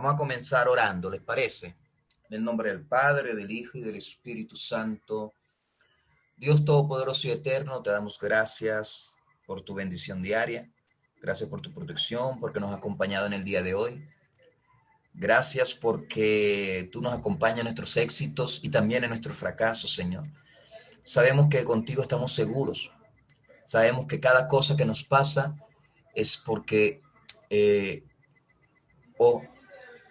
Vamos a comenzar orando, ¿les parece? En el nombre del Padre, del Hijo y del Espíritu Santo. Dios Todopoderoso y Eterno, te damos gracias por tu bendición diaria. Gracias por tu protección, porque nos has acompañado en el día de hoy. Gracias porque tú nos acompañas en nuestros éxitos y también en nuestros fracasos, Señor. Sabemos que contigo estamos seguros. Sabemos que cada cosa que nos pasa es porque, eh, o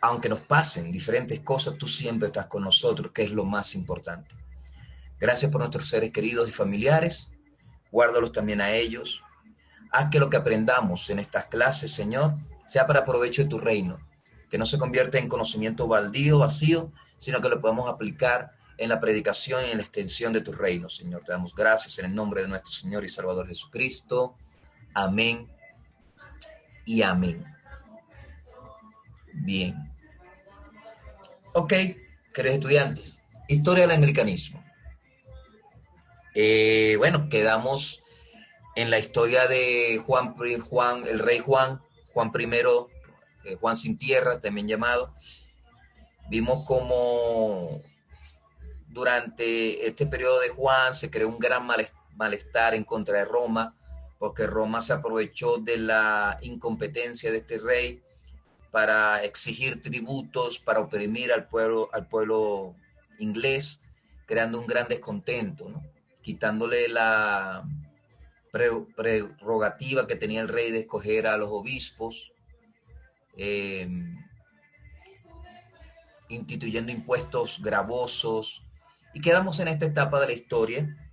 aunque nos pasen diferentes cosas, tú siempre estás con nosotros, que es lo más importante. Gracias por nuestros seres queridos y familiares. Guárdalos también a ellos. Haz que lo que aprendamos en estas clases, Señor, sea para provecho de tu reino. Que no se convierta en conocimiento baldío, vacío, sino que lo podamos aplicar en la predicación y en la extensión de tu reino, Señor. Te damos gracias en el nombre de nuestro Señor y Salvador Jesucristo. Amén y amén. Bien. Ok, queridos estudiantes. Historia del anglicanismo. Bueno, quedamos en la historia de el rey Juan primero, Juan sin tierras, también llamado. Vimos como durante este periodo de Juan se creó un gran malestar en contra de Roma, porque Roma se aprovechó de la incompetencia de este rey para exigir tributos, para oprimir al pueblo inglés, creando un gran descontento, ¿no? Quitándole la prerrogativa que tenía el rey de escoger a los obispos, eh, instituyendo impuestos gravosos, y quedamos en esta etapa de la historia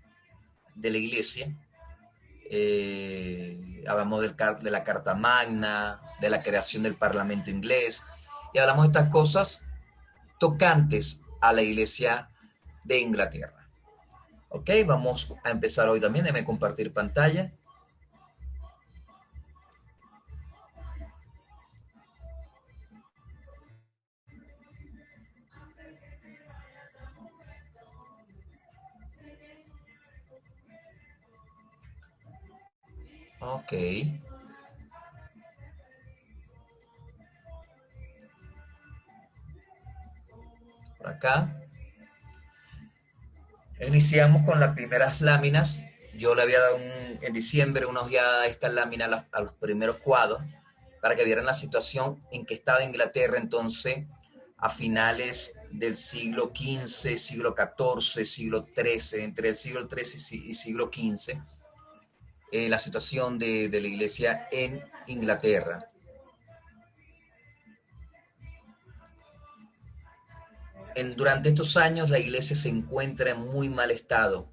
de la iglesia. Hablamos de la Carta Magna, de la creación del Parlamento inglés, y hablamos de estas cosas tocantes a la iglesia de Inglaterra. Ok, vamos a empezar hoy también. Déjame compartir pantalla. Ok, por acá. Iniciamos con las primeras láminas. Yo le había dado en diciembre unos ya estas láminas a los primeros cuadros para que vieran la situación en que estaba Inglaterra entonces a finales del siglo XV, siglo XIV, siglo XIII, entre el siglo XIII y siglo XV, la situación de la iglesia en Inglaterra. Durante estos años la iglesia se encuentra en muy mal estado,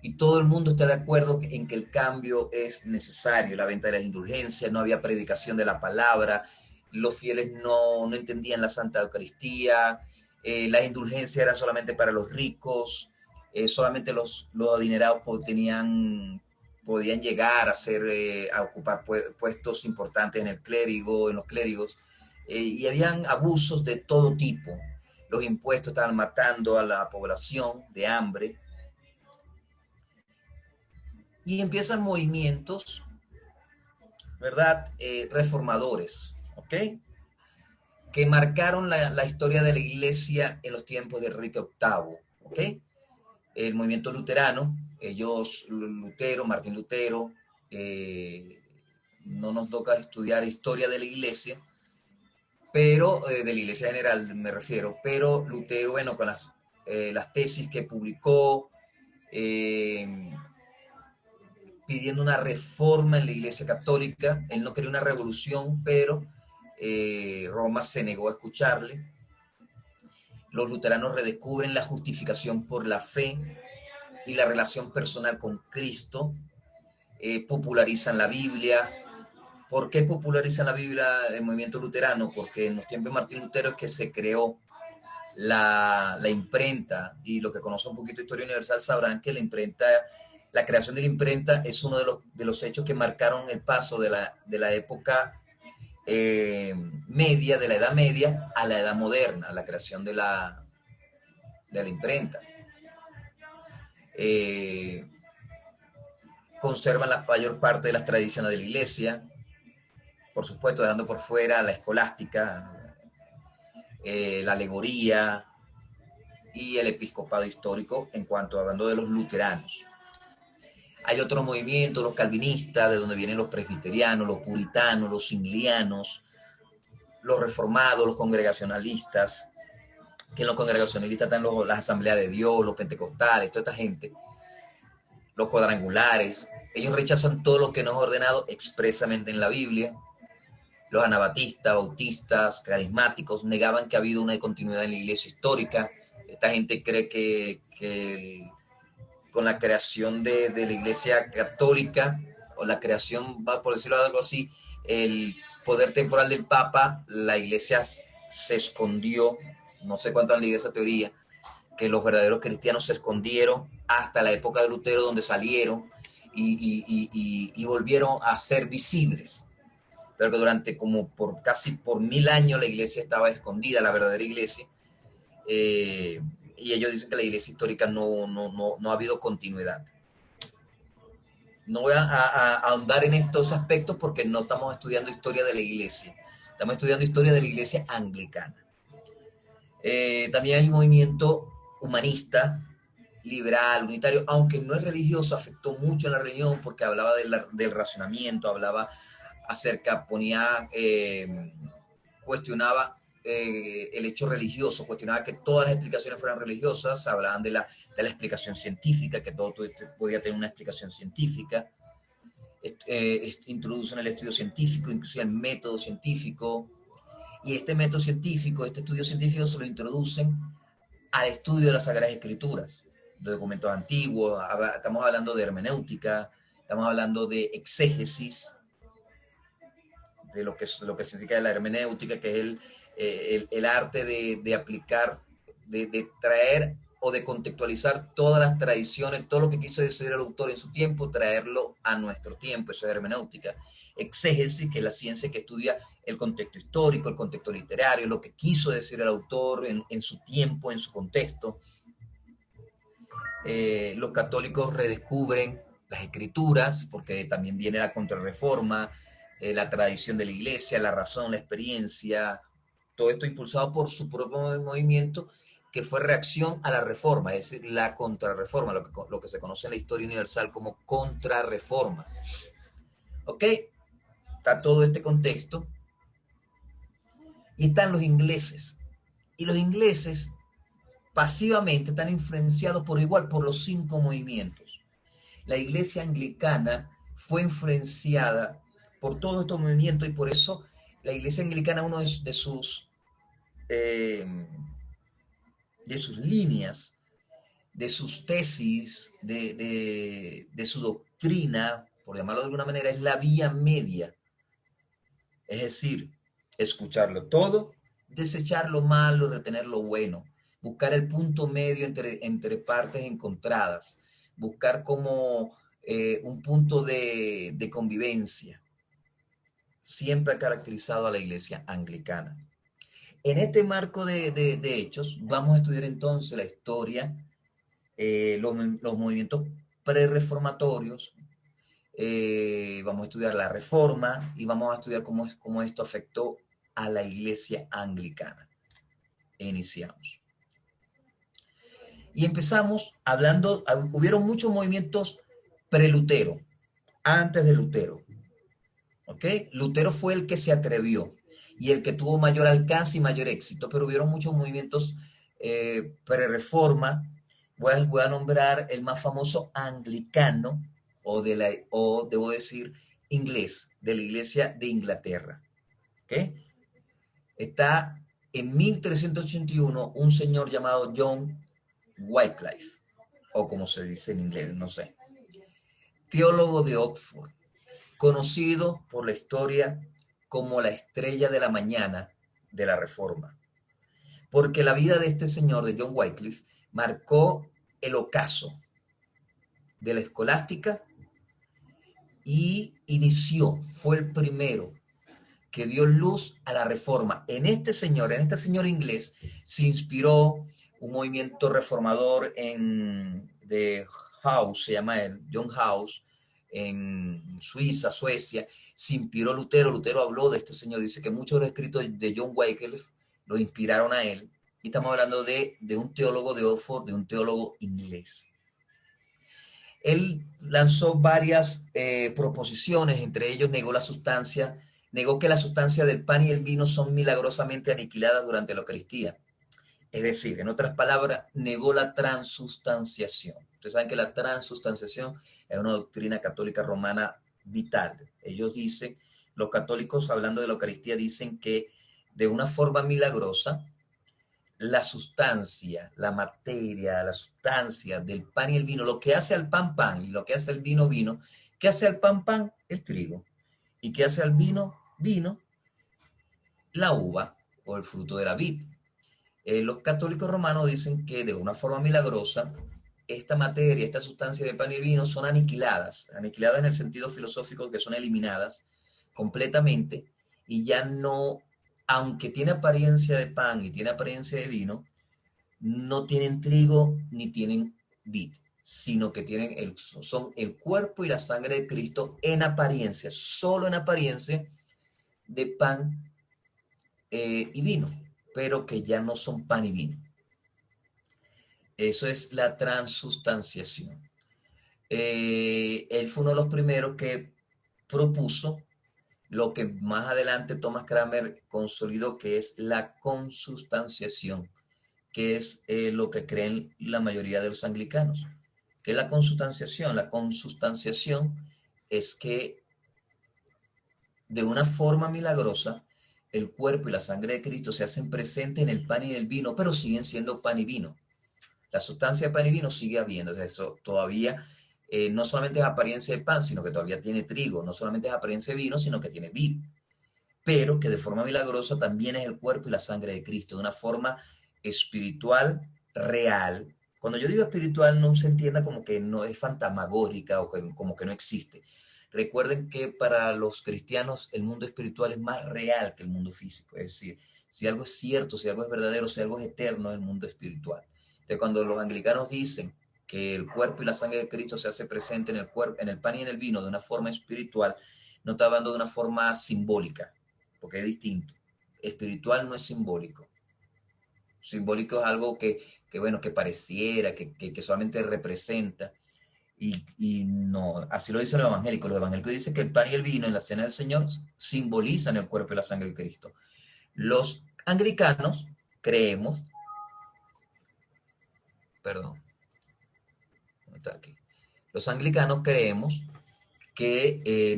y todo el mundo está de acuerdo en que el cambio es necesario. La venta de las indulgencias, no había predicación de la palabra, los fieles no entendían la Santa Eucaristía, las indulgencias eran solamente para los ricos, solamente los adinerados podían llegar a ocupar puestos importantes en los clérigos, y habían abusos de todo tipo. Los impuestos estaban matando a la población de hambre, y empiezan movimientos, ¿verdad? Reformadores, ¿ok? Que marcaron la historia de la iglesia en los tiempos de Enrique VIII, ¿ok? El movimiento luterano, Lutero, Martín Lutero, no nos toca estudiar historia de la iglesia, pero de la iglesia general me refiero, pero Lutero, bueno, con las tesis que publicó, eh, pidiendo una reforma en la Iglesia Católica. Él no quería una revolución, pero Roma se negó a escucharle. Los luteranos redescubren la justificación por la fe y la relación personal con Cristo, popularizan la Biblia. ¿Por qué popularizan la Biblia el movimiento luterano? Porque en los tiempos de Martín Lutero es que se creó la imprenta, y los que conocen un poquito de historia universal sabrán que la creación de la imprenta es uno de los hechos que marcaron el paso de la época media, de la Edad Media, a la Edad Moderna, la creación de la imprenta. Eh, Conservan la mayor parte de las tradiciones de la iglesia, por supuesto dejando por fuera la escolástica, la alegoría y el episcopado histórico en cuanto hablando de los luteranos. Hay otros movimientos, los calvinistas, de donde vienen los presbiterianos, los puritanos, los cinglianos, los reformados, los congregacionalistas, que en los congregacionalistas están las asambleas de Dios, los pentecostales, toda esta gente, los cuadrangulares. Ellos rechazan todo lo que no es ordenado expresamente en la Biblia. Los anabatistas, bautistas, carismáticos negaban que ha habido una continuidad en la iglesia histórica. Esta gente cree que con la creación de la iglesia católica, o la creación, por decirlo algo así, el poder temporal del Papa, la iglesia se escondió. No sé cuánto han leído esa teoría, que los verdaderos cristianos se escondieron hasta la época de Lutero, donde salieron y volvieron a ser visibles. Pero que durante casi por 1000 años la iglesia estaba escondida, la verdadera iglesia. Y ellos dicen que la iglesia histórica no ha habido continuidad. No voy a ahondar en estos aspectos porque no estamos estudiando historia de la iglesia. Estamos estudiando historia de la iglesia anglicana. También hay un movimiento humanista, liberal, unitario, aunque no es religioso, afectó mucho en la religión porque hablaba del racionamiento, hablaba acerca, cuestionaba el hecho religioso, cuestionaba que todas las explicaciones fueran religiosas, hablaban de la explicación científica, que todo podía tener una explicación científica, introducen el estudio científico, inclusive el método científico, y este método científico, este estudio científico se lo introducen al estudio de las Sagradas Escrituras, de documentos antiguos. Estamos hablando de hermenéutica, estamos hablando de exégesis, de lo que significa la hermenéutica, que es el arte de aplicar, de traer o de contextualizar todas las tradiciones, todo lo que quiso decir el autor en su tiempo, traerlo a nuestro tiempo. Eso es hermenéutica. Exégesis, que es la ciencia que estudia el contexto histórico, el contexto literario, lo que quiso decir el autor en su tiempo, en su contexto. Los católicos redescubren las escrituras, porque también viene la contrarreforma, la tradición de la iglesia, la razón, la experiencia, todo esto impulsado por su propio movimiento, que fue reacción a la reforma, es decir, la contrarreforma, lo que se conoce en la historia universal como contrarreforma. ¿Ok? Está todo este contexto. Y están los ingleses. Y los ingleses pasivamente están influenciados por igual por los 5 movimientos. La iglesia anglicana fue influenciada por todos estos movimientos y por eso la iglesia anglicana, uno de sus líneas, de sus tesis, de su doctrina, por llamarlo de alguna manera, es la vía media. Es decir, escucharlo todo, desechar lo malo, retener lo bueno, buscar el punto medio entre partes encontradas, buscar como un punto de convivencia. Siempre ha caracterizado a la iglesia anglicana. En este marco de hechos, vamos a estudiar entonces la historia, los movimientos prerreformatorios, vamos a estudiar la reforma y vamos a estudiar cómo esto afectó a la iglesia anglicana. Iniciamos. Y empezamos hablando, hubieron muchos movimientos pre-Lutero, antes de Lutero. ¿Ok? Lutero fue el que se atrevió y el que tuvo mayor alcance y mayor éxito, pero hubieron muchos movimientos pre-reforma. Voy a nombrar el más famoso anglicano, o debo decir inglés, de la iglesia de Inglaterra. ¿Ok? Está en 1381 un señor llamado John Wycliffe, o como se dice en inglés, no sé, teólogo de Oxford, conocido por la historia como la estrella de la mañana de la Reforma, porque la vida de este señor, de John Wycliffe, marcó el ocaso de la escolástica y fue el primero que dio luz a la Reforma. En este señor inglés, se inspiró un movimiento reformador de House, se llama él, John House, en Suiza, Suecia, se inspiró Lutero. Lutero habló de este señor, dice que muchos de los escritos de John Wycliffe lo inspiraron a él. Y estamos hablando de un teólogo de Oxford, de un teólogo inglés. Él lanzó varias proposiciones, entre ellos negó que la sustancia del pan y el vino son milagrosamente aniquiladas durante la Eucaristía. Es decir, en otras palabras, negó la transustanciación. Ustedes saben que la transustanciación es una doctrina católica romana vital. Ellos dicen, los católicos hablando de la Eucaristía dicen que de una forma milagrosa, la sustancia, la materia, la sustancia del pan y el vino, lo que hace al pan pan y lo que hace al vino vino, ¿qué hace al pan pan? El trigo. ¿Y qué hace al vino vino? La uva o el fruto de la vid. Los católicos romanos dicen que de una forma milagrosa esta materia, esta sustancia de pan y vino son aniquiladas en el sentido filosófico que son eliminadas completamente y ya no, aunque tiene apariencia de pan y tiene apariencia de vino, no tienen trigo ni tienen vid, sino que son el cuerpo y la sangre de Cristo en apariencia, solo en apariencia de pan y vino, pero que ya no son pan y vino. Eso es la transustanciación. Él fue uno de los primeros que propuso lo que más adelante Thomas Cranmer consolidó, que es la consustanciación, que es lo que creen la mayoría de los anglicanos. ¿Qué es la consustanciación? La consustanciación es que de una forma milagrosa el cuerpo y la sangre de Cristo se hacen presentes en el pan y el vino, pero siguen siendo pan y vino. La sustancia de pan y vino sigue habiendo, eso todavía no solamente es apariencia de pan, sino que todavía tiene trigo, no solamente es apariencia de vino, sino que tiene vid, pero que de forma milagrosa también es el cuerpo y la sangre de Cristo, de una forma espiritual, real. Cuando yo digo espiritual no se entienda como que no es fantasmagórica o como que no existe. Recuerden que para los cristianos el mundo espiritual es más real que el mundo físico, es decir, si algo es cierto, si algo es verdadero, si algo es eterno, es el mundo espiritual. Entonces, cuando los anglicanos dicen que el cuerpo y la sangre de Cristo se hace presente en el cuerpo, en el pan y en el vino de una forma espiritual, no está hablando de una forma simbólica, porque es distinto. Espiritual no es simbólico. Simbólico es algo bueno, que pareciera, que solamente representa. Y no, así lo dicen los evangélicos. Los evangélicos dicen que el pan y el vino en la cena del Señor simbolizan el cuerpo y la sangre de Cristo. Los anglicanos creemos, perdón, ¿dónde está aquí? Los anglicanos creemos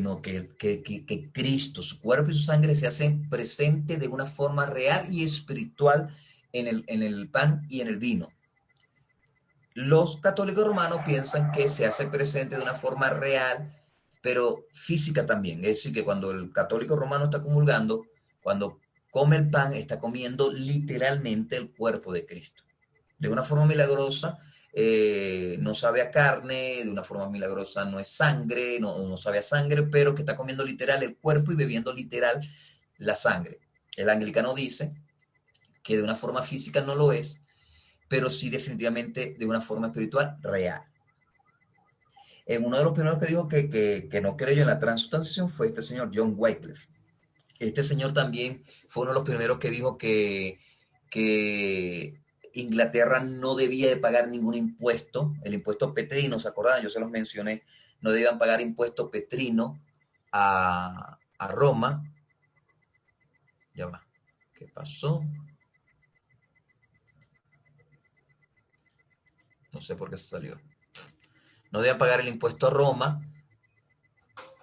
no, que Cristo, su cuerpo y su sangre se hacen presentes de una forma real y espiritual en el pan y en el vino. Los católicos romanos piensan que se hace presente de una forma real, pero física también. Es decir, que cuando el católico romano está comulgando, cuando come el pan, está comiendo literalmente el cuerpo de Cristo. De una forma milagrosa, no sabe a carne, de una forma milagrosa no es sangre, no sabe a sangre, pero que está comiendo literal el cuerpo y bebiendo literal la sangre. El anglicano dice que de una forma física no lo es, pero sí definitivamente de una forma espiritual real. Uno de los primeros que dijo que no creyó en la transustanciación fue este señor John Wycliffe. Este señor también fue uno de los primeros que dijo que Inglaterra no debía de pagar ningún impuesto, el impuesto petrino, ¿se acuerdan? Yo se los mencioné, no debían pagar impuesto petrino a Roma. Ya va, ¿qué pasó? No sé por qué se salió. No debían pagar el impuesto a Roma.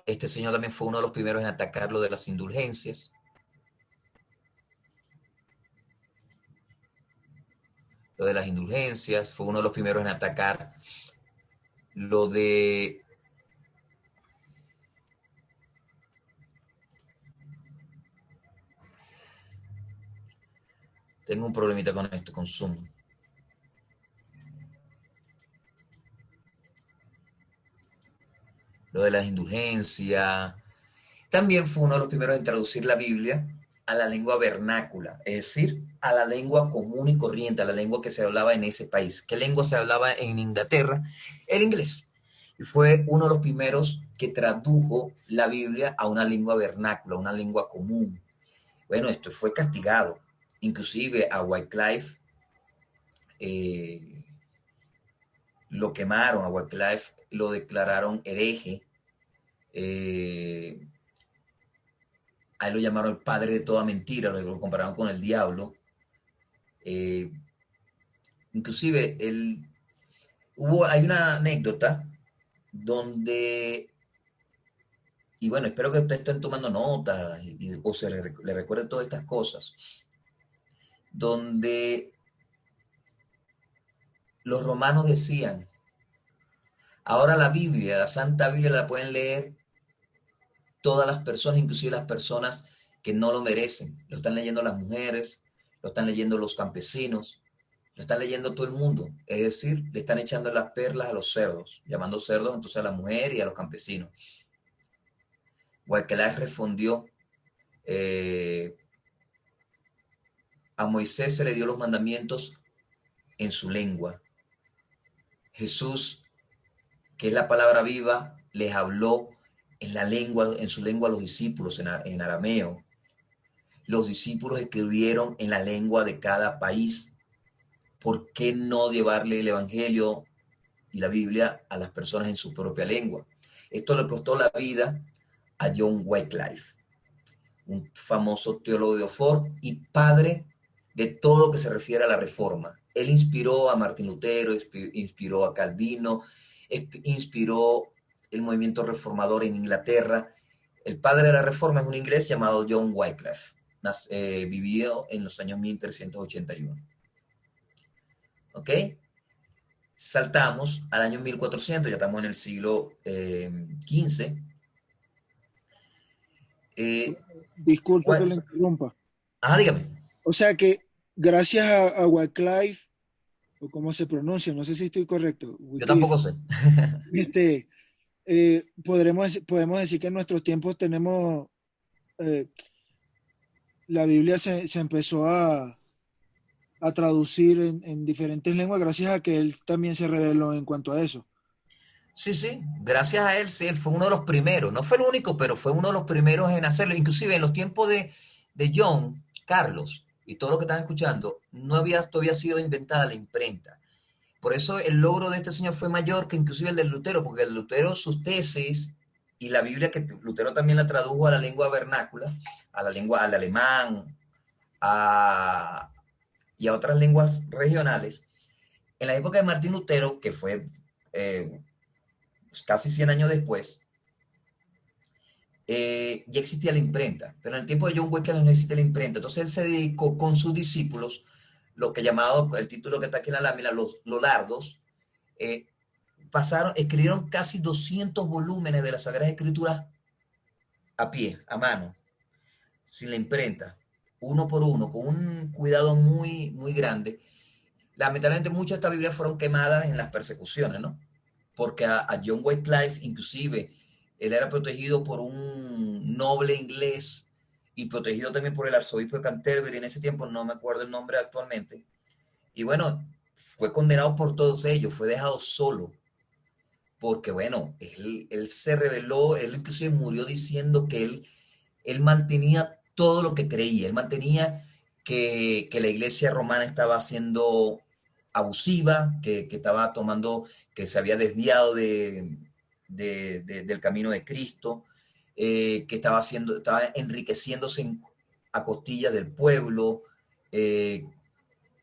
Este señor también fue uno de los primeros en atacar lo de las indulgencias. Lo de las indulgencias, fue uno de los primeros en atacar lo de... Tengo un problemita con esto, con Zoom. Lo de las indulgencias. También fue uno de los primeros en traducir la Biblia a la lengua vernácula, es decir, a la lengua común y corriente, a la lengua que se hablaba en ese país. ¿Qué lengua se hablaba en Inglaterra? El inglés. y fue uno de los primeros que tradujo la Biblia a una lengua vernácula, a una lengua común. Bueno, esto fue castigado. Inclusive a Wycliffe eh, lo quemaron, a Wycliffe lo declararon hereje. A él lo llamaron el padre de toda mentira, lo compararon con el diablo. Eh, inclusive hay una anécdota donde, y bueno, espero que ustedes estén tomando notas o se le recuerden todas estas cosas, donde los romanos decían, ahora la Biblia, la Santa Biblia la pueden leer todas las personas, inclusive las personas que no lo merecen. Lo están leyendo las mujeres, lo están leyendo los campesinos, lo están leyendo todo el mundo. Es decir, le están echando las perlas a los cerdos, llamando cerdos entonces a la mujer y a los campesinos. Wycliffe respondió, eh, a Moisés se le dio los mandamientos en su lengua. Jesús, que es la palabra viva, les habló en la lengua, en su lengua a los discípulos, en arameo. Los discípulos escribieron en la lengua de cada país. ¿Por qué no llevarle el Evangelio y la Biblia a las personas en su propia lengua? Esto le costó la vida a John Wycliffe, un famoso teólogo de Oxford y padre de todo lo que se refiere a la Reforma. Él inspiró a Martín Lutero, inspiró a Calvino, inspiró el movimiento reformador en Inglaterra. El padre de la Reforma es un inglés llamado John Wycliffe, vivió en los años 1381. ¿Ok? Saltamos al año 1400, ya estamos en el siglo XV. Eh, Disculpe que bueno, le interrumpa. dígame. O sea que gracias a Wycliffe, o cómo se pronuncia, no sé si estoy correcto, Yo Wycliffe, tampoco sé. este, podemos decir que en nuestros tiempos tenemos, eh, la Biblia se empezó a traducir en diferentes lenguas gracias a que él también se reveló en cuanto a eso. Sí, sí, gracias a él, sí, él fue uno de los primeros. No fue el único, pero fue uno de los primeros en hacerlo. Inclusive en los tiempos de John, Carlos y todo lo que están escuchando, no había todavía sido inventada la imprenta. Por eso el logro de este señor fue mayor que inclusive el de Lutero, porque el Lutero, sus tesis y la Biblia, que Lutero también la tradujo a la lengua vernácula, a la lengua, al alemán, a, y a otras lenguas regionales. En la época de Martín Lutero, que fue casi 100 años después, ya existía la imprenta, pero en el tiempo de John Wycliffe no existe la imprenta. Entonces él se dedicó con sus discípulos, lo que llamado, el título que está aquí en la lámina, los Lolardos, eh, escribieron casi 200 volúmenes de las Sagradas Escrituras a pie, a mano, sin la imprenta, uno por uno, con un cuidado muy, muy grande. Lamentablemente muchas de estas Biblias fueron quemadas en las persecuciones, ¿no? Porque a John Wycliffe, inclusive, él era protegido por un noble inglés y protegido también por el arzobispo de Canterbury en ese tiempo, no me acuerdo el nombre actualmente. Y bueno, fue condenado por todos ellos, fue dejado solo, porque bueno, él se rebeló, él inclusive murió diciendo que él mantenía todo lo que creía, él mantenía que la iglesia romana estaba siendo abusiva, que estaba tomando, que se había desviado del camino de Cristo, que estaba enriqueciéndose a costillas del pueblo, eh,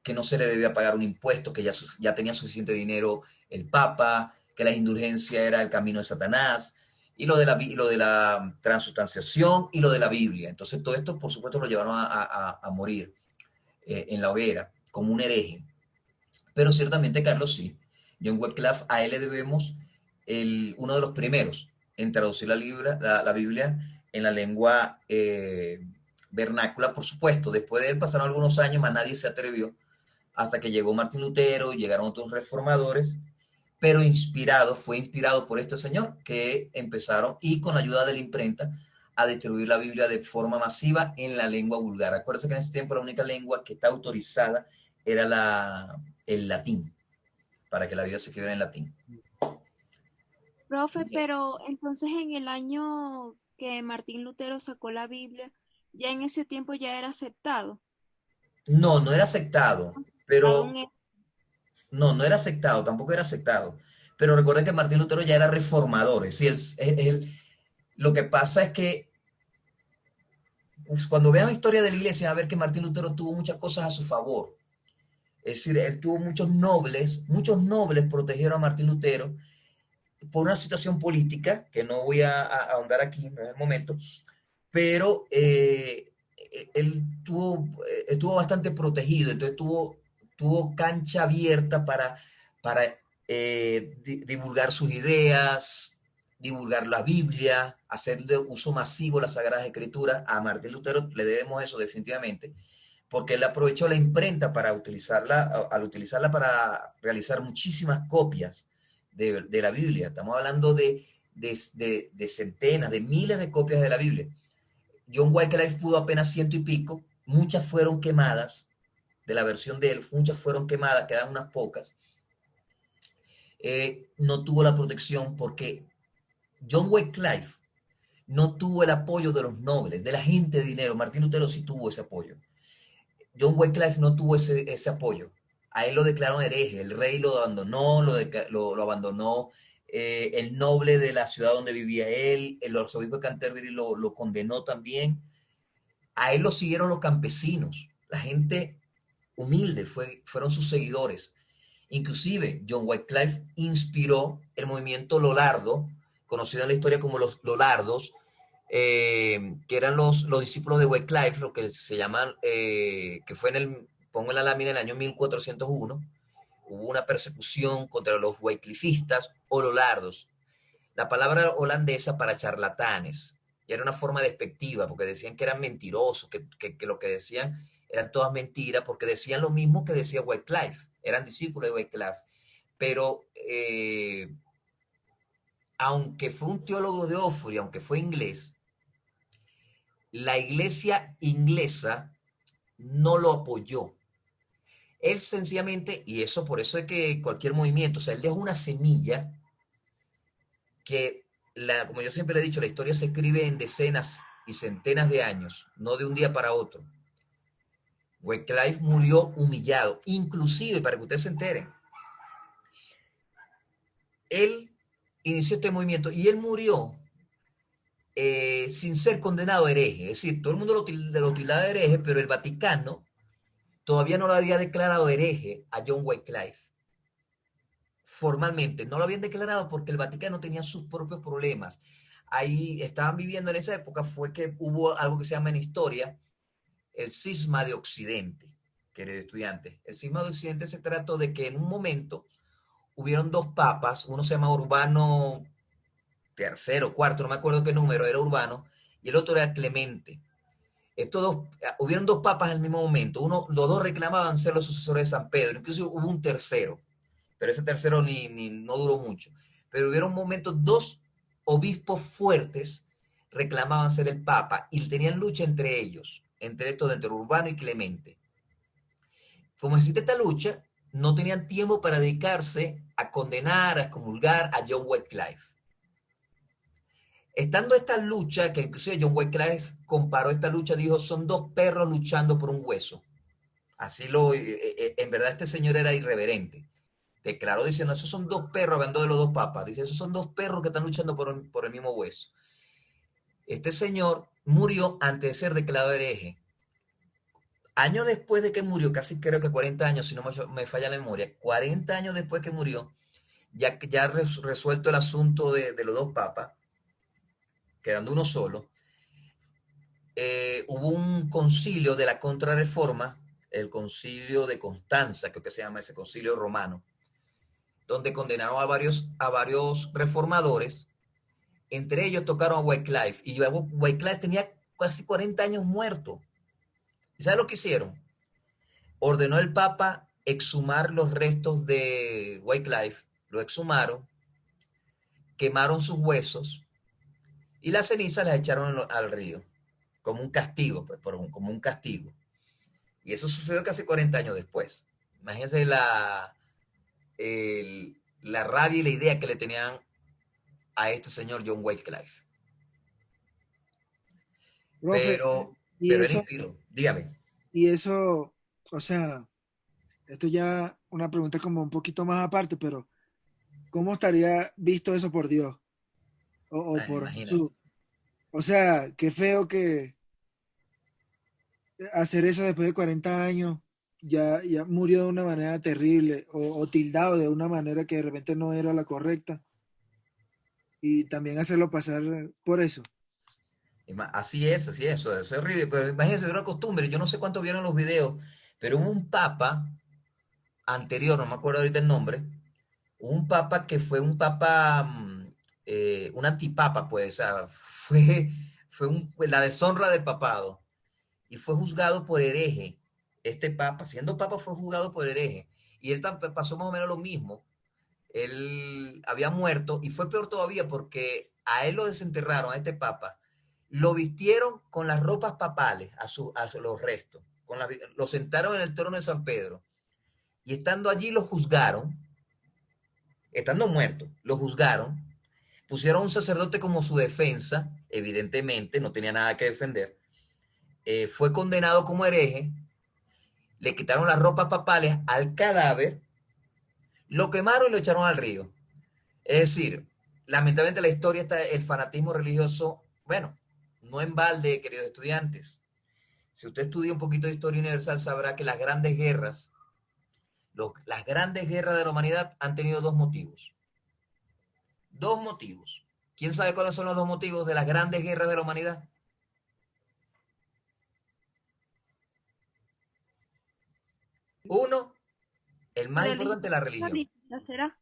que no se le debía pagar un impuesto, que ya tenía suficiente dinero el Papa, que la indulgencia era el camino de Satanás, y lo de la transustanciación y lo de la Biblia. Entonces todo esto, por supuesto, lo llevaron a morir en la hoguera, como un hereje. Pero ciertamente, Carlos, sí, John Wycliffe, a él le debemos uno de los primeros en traducir la Biblia en la lengua vernácula, por supuesto. Después de él pasaron algunos años, más nadie se atrevió, hasta que llegó Martín Lutero y llegaron otros reformadores, pero fue inspirado por este señor que empezaron, y con la ayuda de la imprenta, a distribuir la Biblia de forma masiva en la lengua vulgar. Acuérdense que en ese tiempo la única lengua que está autorizada era el latín, para que la Biblia se escribiera en latín. Profe, pero entonces en el año que Martín Lutero sacó la Biblia, ya en ese tiempo ya era aceptado. No, no era aceptado, pero Aún es- no, no era aceptado, tampoco era aceptado. Pero recuerden que Martín Lutero ya era reformador, es decir, lo que pasa es que pues, cuando vean la historia de la iglesia, van a ver que Martín Lutero tuvo muchas cosas a su favor. Es decir, él tuvo muchos nobles protegieron a Martín Lutero por una situación política, que no voy a ahondar aquí, no es el momento, pero él estuvo bastante protegido, entonces tuvo cancha abierta para divulgar sus ideas, divulgar la Biblia, hacer de uso masivo las Sagradas Escrituras. A Martín Lutero le debemos eso definitivamente, porque él aprovechó la imprenta para al utilizarla para realizar muchísimas copias de la Biblia. Estamos hablando de centenas, de miles de copias de la Biblia. John Wycliffe pudo apenas ciento y pico, muchas fueron quemadas, de la versión de él, muchas fueron quemadas, quedan unas pocas. No tuvo la protección porque John Wycliffe no tuvo el apoyo de los nobles, de la gente de dinero. Martín Lutero sí tuvo ese apoyo. John Wycliffe no tuvo ese apoyo. A él lo declararon hereje, el rey lo abandonó, lo abandonó el noble de la ciudad donde vivía él, el arzobispo de Canterbury lo condenó también. A él lo siguieron los campesinos, la gente humilde, fueron sus seguidores. Inclusive John Wycliffe inspiró el movimiento Lollardo, conocido en la historia como los Lollardos, que eran los discípulos de Wycliffe, lo que se llaman, que fue pongo en la lámina, en el año 1401, hubo una persecución contra los wyclifistas o Lollardos. La palabra holandesa para charlatanes, y era una forma despectiva, porque decían que eran mentirosos, que lo que decían eran todas mentiras, porque decían lo mismo que decía Wycliffe, eran discípulos de Wycliffe, pero aunque fue un teólogo de Oxford, aunque fue inglés, la iglesia inglesa no lo apoyó. Él sencillamente, y eso por eso es que cualquier movimiento, o sea, él dejó una semilla que, como yo siempre le he dicho, la historia se escribe en decenas y centenas de años, no de un día para otro. Wycliffe murió humillado, inclusive, para que ustedes se enteren, él inició este movimiento y él murió sin ser condenado hereje. Es decir, todo el mundo lo tildaba de hereje, pero el Vaticano todavía no lo había declarado hereje a John Wycliffe. Formalmente, no lo habían declarado porque el Vaticano tenía sus propios problemas. Ahí estaban viviendo en esa época, fue que hubo algo que se llama en historia el cisma de Occidente, querido estudiante. El cisma de Occidente se trató de que en un momento hubieron dos papas, uno se llama Urbano tercero, cuarto, no me acuerdo qué número, era Urbano, y el otro era Clemente. Estos dos, hubieron dos papas al mismo momento, los dos reclamaban ser los sucesores de San Pedro, incluso hubo un tercero, pero ese tercero no duró mucho. Pero hubieron momentos, dos obispos fuertes reclamaban ser el papa y tenían lucha entre ellos, entre Urbano y Clemente. Como existe esta lucha, no tenían tiempo para dedicarse a condenar, a excomulgar a John Wycliffe. Estando esta lucha, que inclusive John Wycliffe comparó esta lucha, dijo, son dos perros luchando por un hueso. En verdad este señor era irreverente. Declaró diciendo, esos son dos perros, hablando de los dos papas, dice, esos son dos perros que están luchando por el mismo hueso. Este señor murió antes de ser declarado hereje. Años después de que murió, casi creo que 40 años, si no me falla la memoria, 40 años después que murió, ya resuelto el asunto de los dos papas, quedando uno solo, hubo un concilio de la Contrarreforma, el concilio de Constanza, creo que se llama ese concilio romano, donde condenaron a varios reformadores, entre ellos tocaron a Wycliffe, y Wycliffe tenía casi 40 años muerto. ¿Y sabes lo que hicieron? Ordenó el Papa exhumar los restos de Wycliffe, lo exhumaron, quemaron sus huesos y las cenizas las echaron al río, como un castigo, pues, como un castigo. Y eso sucedió casi 40 años después. Imagínense la rabia y la idea que le tenían a este señor John Wycliffe. Profe, Pero, y pero él eso, inspiró. Dígame. y eso, o sea, esto ya una pregunta como un poquito más aparte, pero ¿cómo estaría visto eso por Dios? O Bueno, por imagínate. Jesús. O sea, qué feo que hacer eso después de 40 años, ya murió de una manera terrible, o tildado de una manera que de repente no era la correcta, y también hacerlo pasar por eso. Así es, eso es horrible. Pero imagínense, era una costumbre. Yo no sé cuántos vieron los videos, pero hubo un papa anterior, no me acuerdo ahorita el nombre, un papa que fue un papa, un antipapa, pues, o sea, la deshonra del papado y fue juzgado por hereje. Este papa, siendo papa, fue juzgado por hereje. Y él pasó más o menos lo mismo. Él había muerto y fue peor todavía porque a él lo desenterraron, a este papa, lo vistieron con las ropas papales, los restos, lo sentaron en el trono de San Pedro y estando allí lo juzgaron, estando muerto, lo juzgaron, pusieron a un sacerdote como su defensa, evidentemente no tenía nada que defender, fue condenado como hereje, le quitaron las ropas papales al cadáver, lo quemaron y lo echaron al río. Es decir, lamentablemente la historia está, el fanatismo religioso, bueno, no en balde, queridos estudiantes. Si usted estudia un poquito de historia universal, sabrá que las grandes guerras, las grandes guerras de la humanidad han tenido dos motivos. Dos motivos. ¿Quién sabe cuáles son los dos motivos de las grandes guerras de la humanidad? Uno, el más Religión importante, la y religión. política, ¿será?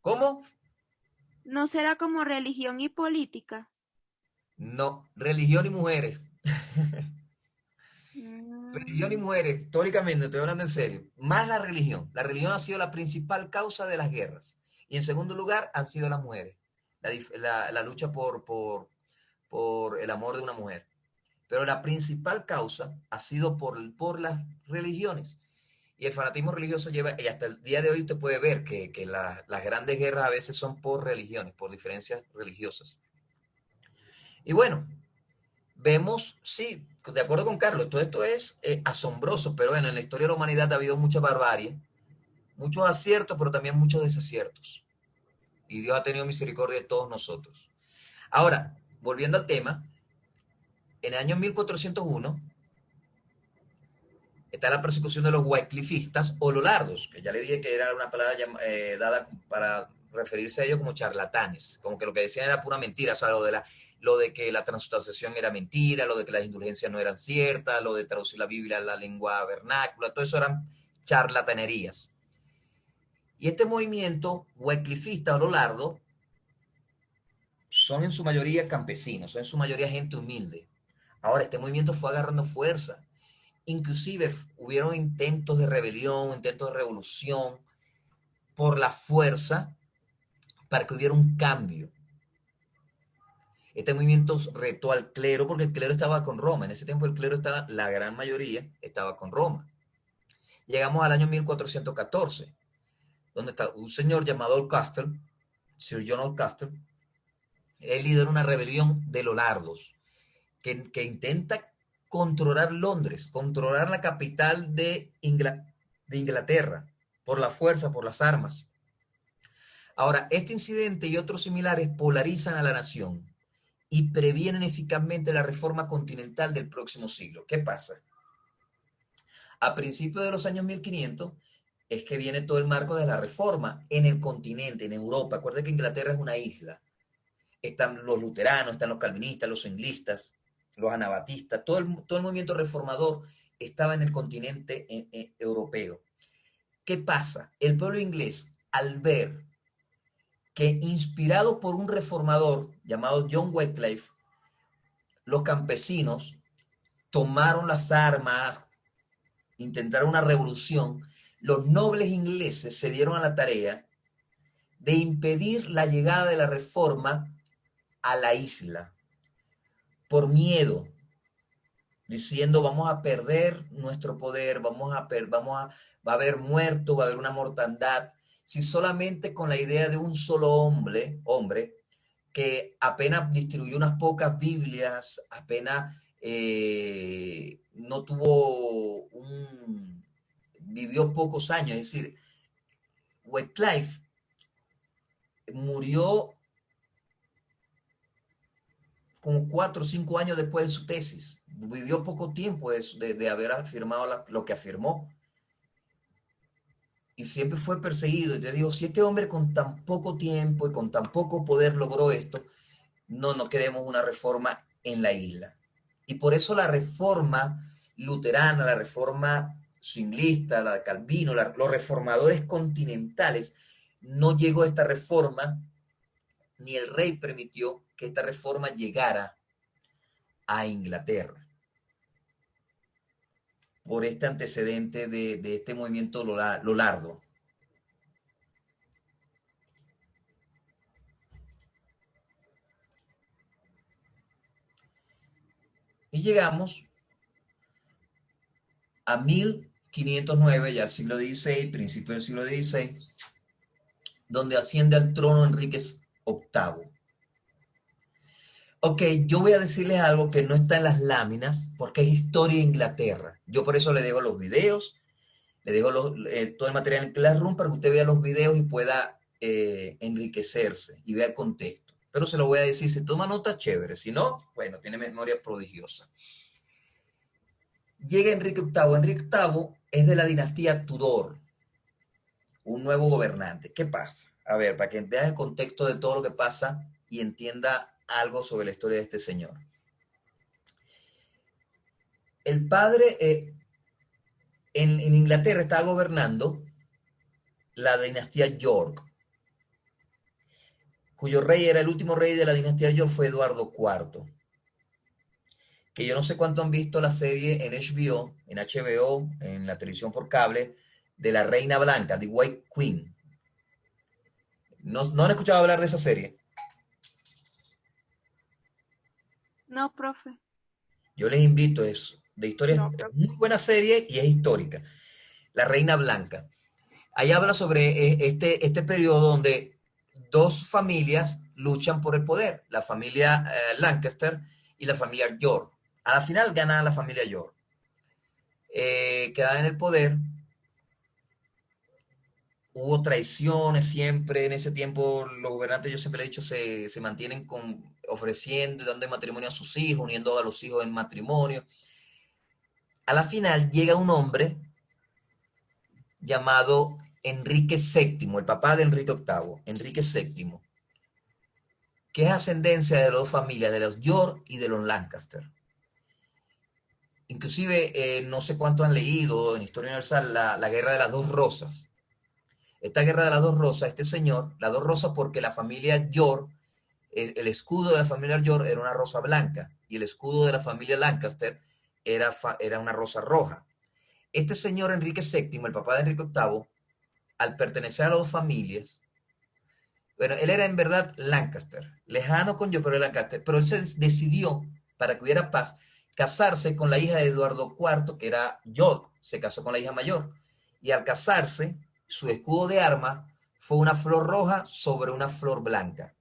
¿Cómo? ¿No será como religión y política? No, religión y mujeres. Religión y Mm, mujeres, históricamente, estoy hablando en serio, más la religión. La religión ha sido la principal causa de las guerras. Y en segundo lugar, han sido las mujeres. La lucha por el amor de una mujer. Pero la principal causa ha sido por las religiones. Y el fanatismo religioso lleva, y hasta el día de hoy usted puede ver que las grandes guerras a veces son por religiones, por diferencias religiosas. Y bueno, vemos, sí, de acuerdo con Carlos, todo esto es asombroso, pero bueno, en la historia de la humanidad ha habido mucha barbarie, muchos aciertos, pero también muchos desaciertos. Y Dios ha tenido misericordia de todos nosotros. Ahora, volviendo al tema, en el año 1401 está la persecución de los wyclifistas o lolardos, que ya le dije que era una palabra dada para referirse a ellos como charlatanes, como que lo que decían era pura mentira, o sea, lo de que la transubstanciación era mentira, lo de que las indulgencias no eran ciertas, lo de traducir la Biblia a la lengua vernácula, todo eso eran charlatanerías. Y este movimiento wyclifista o lolardo son en su mayoría campesinos, son en su mayoría gente humilde. Ahora, este movimiento fue agarrando fuerza. Inclusive hubieron intentos de rebelión, intentos de revolución por la fuerza para que hubiera un cambio. Este movimiento retó al clero porque el clero estaba con Roma. En ese tiempo el clero estaba, la gran mayoría estaba con Roma. Llegamos al año 1414, donde está un señor llamado Alcastel, Sir John Alcastel. Él lidera una rebelión de lolardos que intenta controlar Londres, controlar la capital de Inglaterra, por la fuerza, por las armas. Ahora, este incidente y otros similares polarizan a la nación y previenen eficazmente la reforma continental del próximo siglo. ¿Qué pasa? A principios de los años 1500 es que viene todo el marco de la reforma en el continente, en Europa. Acuérdense que Inglaterra es una isla. Están los luteranos, están los calvinistas, los englistas, los anabatistas, todo el movimiento reformador estaba en el continente europeo. ¿Qué pasa? El pueblo inglés, al ver que inspirado por un reformador llamado John Wycliffe, los campesinos tomaron las armas, intentaron una revolución, los nobles ingleses se dieron a la tarea de impedir la llegada de la reforma a la isla por miedo, diciendo vamos a perder nuestro poder, va a haber muerto, va a haber una mortandad, si solamente con la idea de un solo hombre que apenas distribuyó unas pocas Biblias, apenas no tuvo vivió pocos años, es decir, Wycliffe murió como 4 o 5 años después de su tesis, vivió poco tiempo de haber afirmado lo que afirmó, y siempre fue perseguido. Y te digo, si este hombre con tan poco tiempo y con tan poco poder logró esto, no queremos una reforma en la isla. Y por eso la reforma luterana, la reforma zwinglista, la de Calvino, los reformadores continentales, no llegó a esta reforma, ni el rey permitió que esta reforma llegara a Inglaterra, por este antecedente de este movimiento Lolardo. Y llegamos a 1509, ya siglo XVI, principio del siglo XVI, donde asciende al trono Enríquez VIII. Ok, yo voy a decirles algo que no está en las láminas, porque es historia de Inglaterra. Yo por eso le dejo los videos, le dejo todo el material en Classroom para que usted vea los videos y pueda enriquecerse y vea el contexto. Pero se lo voy a decir, si toma nota, chévere. Si no, bueno, tiene memoria prodigiosa. Llega Enrique VIII. Enrique VIII es de la dinastía Tudor, un nuevo gobernante. ¿Qué pasa? A ver, para que vean el contexto de todo lo que pasa y entienda algo sobre la historia de este señor. El padre en Inglaterra estaba gobernando la dinastía York, cuyo rey era el último rey de la dinastía York, fue Eduardo IV. Que yo no sé cuánto han visto la serie en HBO, en la televisión por cable, de la Reina Blanca, The White Queen. ¿No han escuchado hablar de esa serie? No, profe. Yo les invito, es de historia, No, es profe. muy buena serie y es histórica. La Reina Blanca. Ahí habla sobre este periodo donde dos familias luchan por el poder, la familia Lancaster y la familia York. A la final gana la familia York. Queda en el poder. Hubo traiciones siempre, en ese tiempo los gobernantes, yo siempre le he dicho, se mantienen ofreciendo y dando matrimonio a sus hijos, uniendo a los hijos en matrimonio. A la final llega un hombre llamado Enrique VII, el papá de Enrique VIII, Enrique VII, que es ascendencia de las dos familias, de los York y de los Lancaster. Inclusive, no sé cuánto han leído en Historia Universal la Guerra de las Dos Rosas. Esta Guerra de las Dos Rosas, este señor, las dos rosas porque la familia York, el escudo de la familia York era una rosa blanca y el escudo de la familia Lancaster era una rosa roja. Este señor Enrique VII, el papá de Enrique VIII, al pertenecer a las dos familias, bueno, él era en verdad Lancaster, lejano con yo, pero era Lancaster, pero él se decidió, para que hubiera paz, casarse con la hija de Eduardo IV, que era York, se casó con la hija mayor, y al casarse, su escudo de arma fue una flor roja sobre una flor blanca,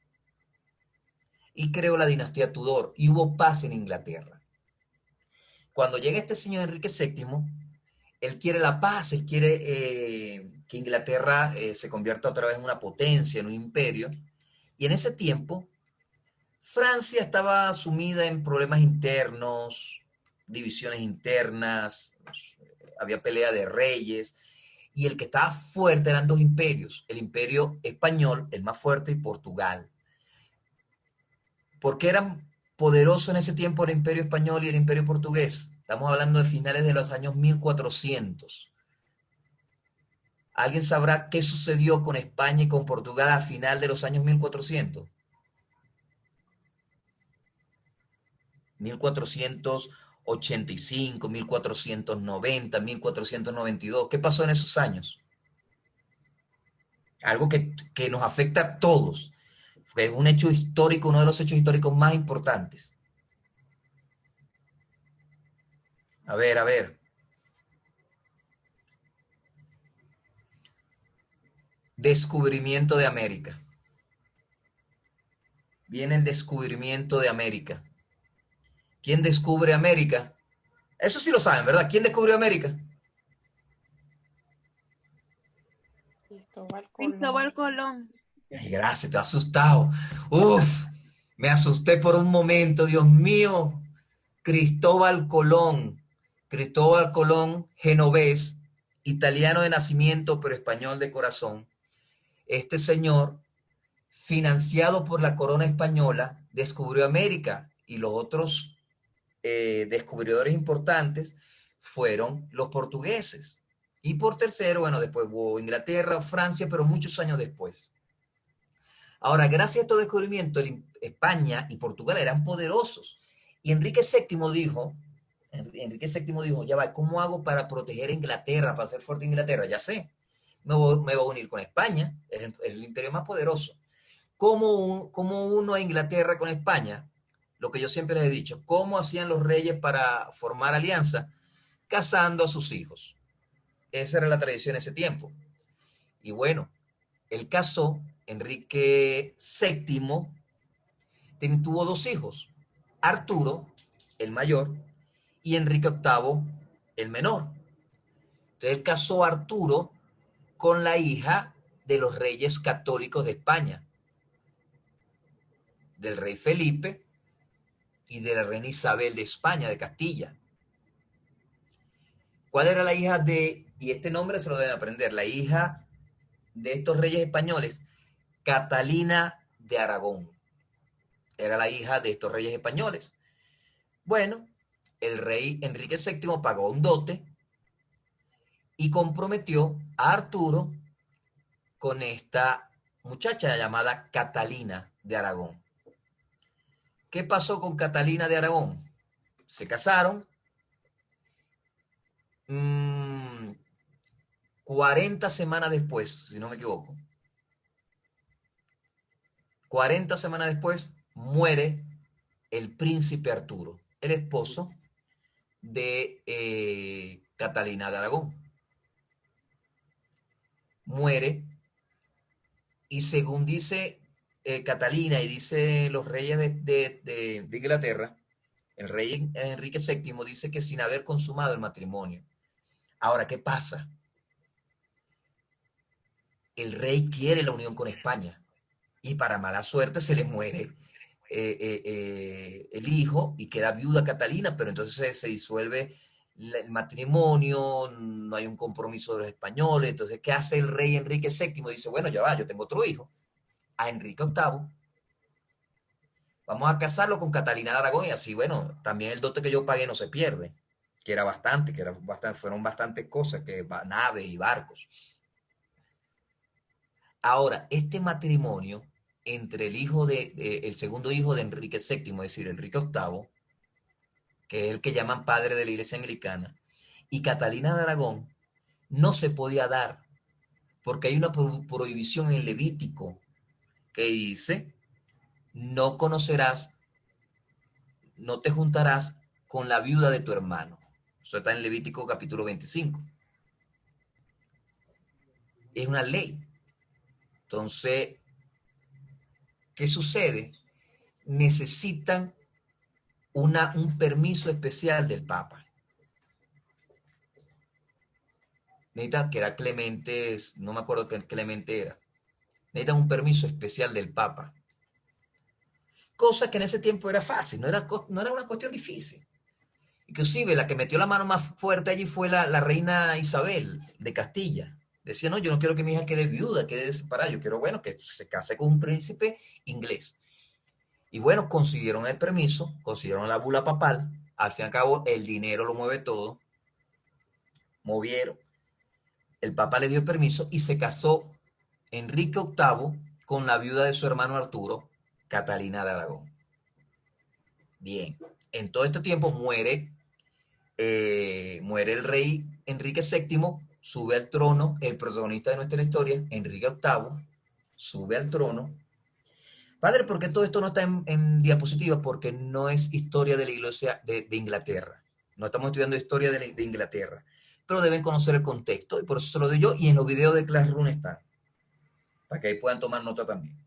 y creó la dinastía Tudor, y hubo paz en Inglaterra. Cuando llega este señor Enrique VII, él quiere la paz, él quiere que Inglaterra se convierta otra vez en una potencia, en un imperio, y en ese tiempo, Francia estaba sumida en problemas internos, divisiones internas, había pelea de reyes, y el que estaba fuerte eran dos imperios, el imperio español, el más fuerte, y Portugal. ¿Por qué eran poderosos en ese tiempo el imperio español y el imperio portugués? Estamos hablando de finales de los años 1400. ¿Alguien sabrá qué sucedió con España y con Portugal a final de los años 1400? 1485, 1490, 1492. ¿Qué pasó en esos años? Algo que nos afecta a todos. Es un hecho histórico, uno de los hechos históricos más importantes. A ver, a ver. Descubrimiento de América. viene el descubrimiento de América. ¿Quién descubre América? Eso sí lo saben, ¿verdad? ¿Quién descubrió América? Cristóbal Colón. Ay, gracias, te he asustado. Uf, me asusté por un momento, Dios mío. Cristóbal Colón. Cristóbal Colón, genovés, italiano de nacimiento, pero español de corazón. Este señor, financiado por la corona española, descubrió América y los otros descubridores importantes fueron los portugueses. Y por tercero, bueno, después hubo Inglaterra, Francia, pero muchos años después. Ahora, gracias a estos descubrimientos, España y Portugal eran poderosos. Y Enrique VII dijo, ya va, ¿cómo hago para proteger a Inglaterra, para hacer fuerte a Inglaterra? Ya sé, me voy a unir con España, es el imperio más poderoso. ¿Cómo uno a Inglaterra con España? Lo que yo siempre les he dicho, ¿cómo hacían los reyes para formar alianza? Casando a sus hijos. Esa era la tradición en ese tiempo. Y bueno, él casó, Enrique VII tuvo dos hijos, Arturo, el mayor, y Enrique VIII, el menor. Entonces él casó a Arturo con la hija de los reyes católicos de España, del rey Felipe y de la reina Isabel de España, de Castilla. ¿Cuál era la hija de, y este nombre se lo deben aprender, la hija de estos reyes españoles? Catalina de Aragón. Era la hija de estos reyes españoles. Bueno, el rey Enrique VII pagó un dote y comprometió a Arturo con esta muchacha llamada Catalina de Aragón. ¿Qué pasó con Catalina de Aragón? Se casaron. 40 semanas después, si no me equivoco. 40 semanas después muere el príncipe Arturo, el esposo de Catalina de Aragón. Muere y según dice Catalina y dice los reyes de Inglaterra, el rey Enrique VII dice que sin haber consumado el matrimonio. Ahora, ¿qué pasa? El rey quiere la unión con España y para mala suerte se le muere el hijo y queda viuda Catalina, pero entonces se disuelve el matrimonio, no hay un compromiso de los españoles. Entonces, ¿qué hace el rey Enrique VII? Dice, bueno, ya va, yo tengo otro hijo, a Enrique VIII, vamos a casarlo con Catalina de Aragón y así, bueno, también el dote que yo pagué no se pierde, que era bastante, fueron bastantes cosas, que naves y barcos. Ahora, este matrimonio entre el segundo hijo de Enrique VII, es decir, Enrique VIII, que es el que llaman padre de la Iglesia Anglicana, y Catalina de Aragón, no se podía dar, porque hay una prohibición en Levítico que dice, no conocerás, no te juntarás con la viuda de tu hermano. Eso está en Levítico capítulo 25. Es una ley. Entonces, ¿qué sucede? Necesitan un permiso especial del Papa. Necesitan, que era Clemente, no me acuerdo qué Clemente era. Necesitan un permiso especial del Papa. Cosa que en ese tiempo era fácil, no era una cuestión difícil. Inclusive la que metió la mano más fuerte allí fue la reina Isabel de Castilla. Decía, no, yo no quiero que mi hija quede viuda, quede separada, yo quiero, bueno, que se case con un príncipe inglés. Y bueno, consiguieron el permiso, consiguieron la bula papal, al fin y al cabo el dinero lo mueve todo, movieron, el papa le dio el permiso y se casó Enrique VIII con la viuda de su hermano Arturo, Catalina de Aragón. Bien, en todo este tiempo muere el rey Enrique VII, sube al trono, el protagonista de nuestra historia, Enrique VIII, sube al trono. Padre, ¿por qué todo esto no está en diapositivas? Porque no es historia de la iglesia de Inglaterra. No estamos estudiando historia de Inglaterra. Pero deben conocer el contexto y por eso se lo doy yo. Y en los videos de Classroom están. Para que ahí puedan tomar nota también.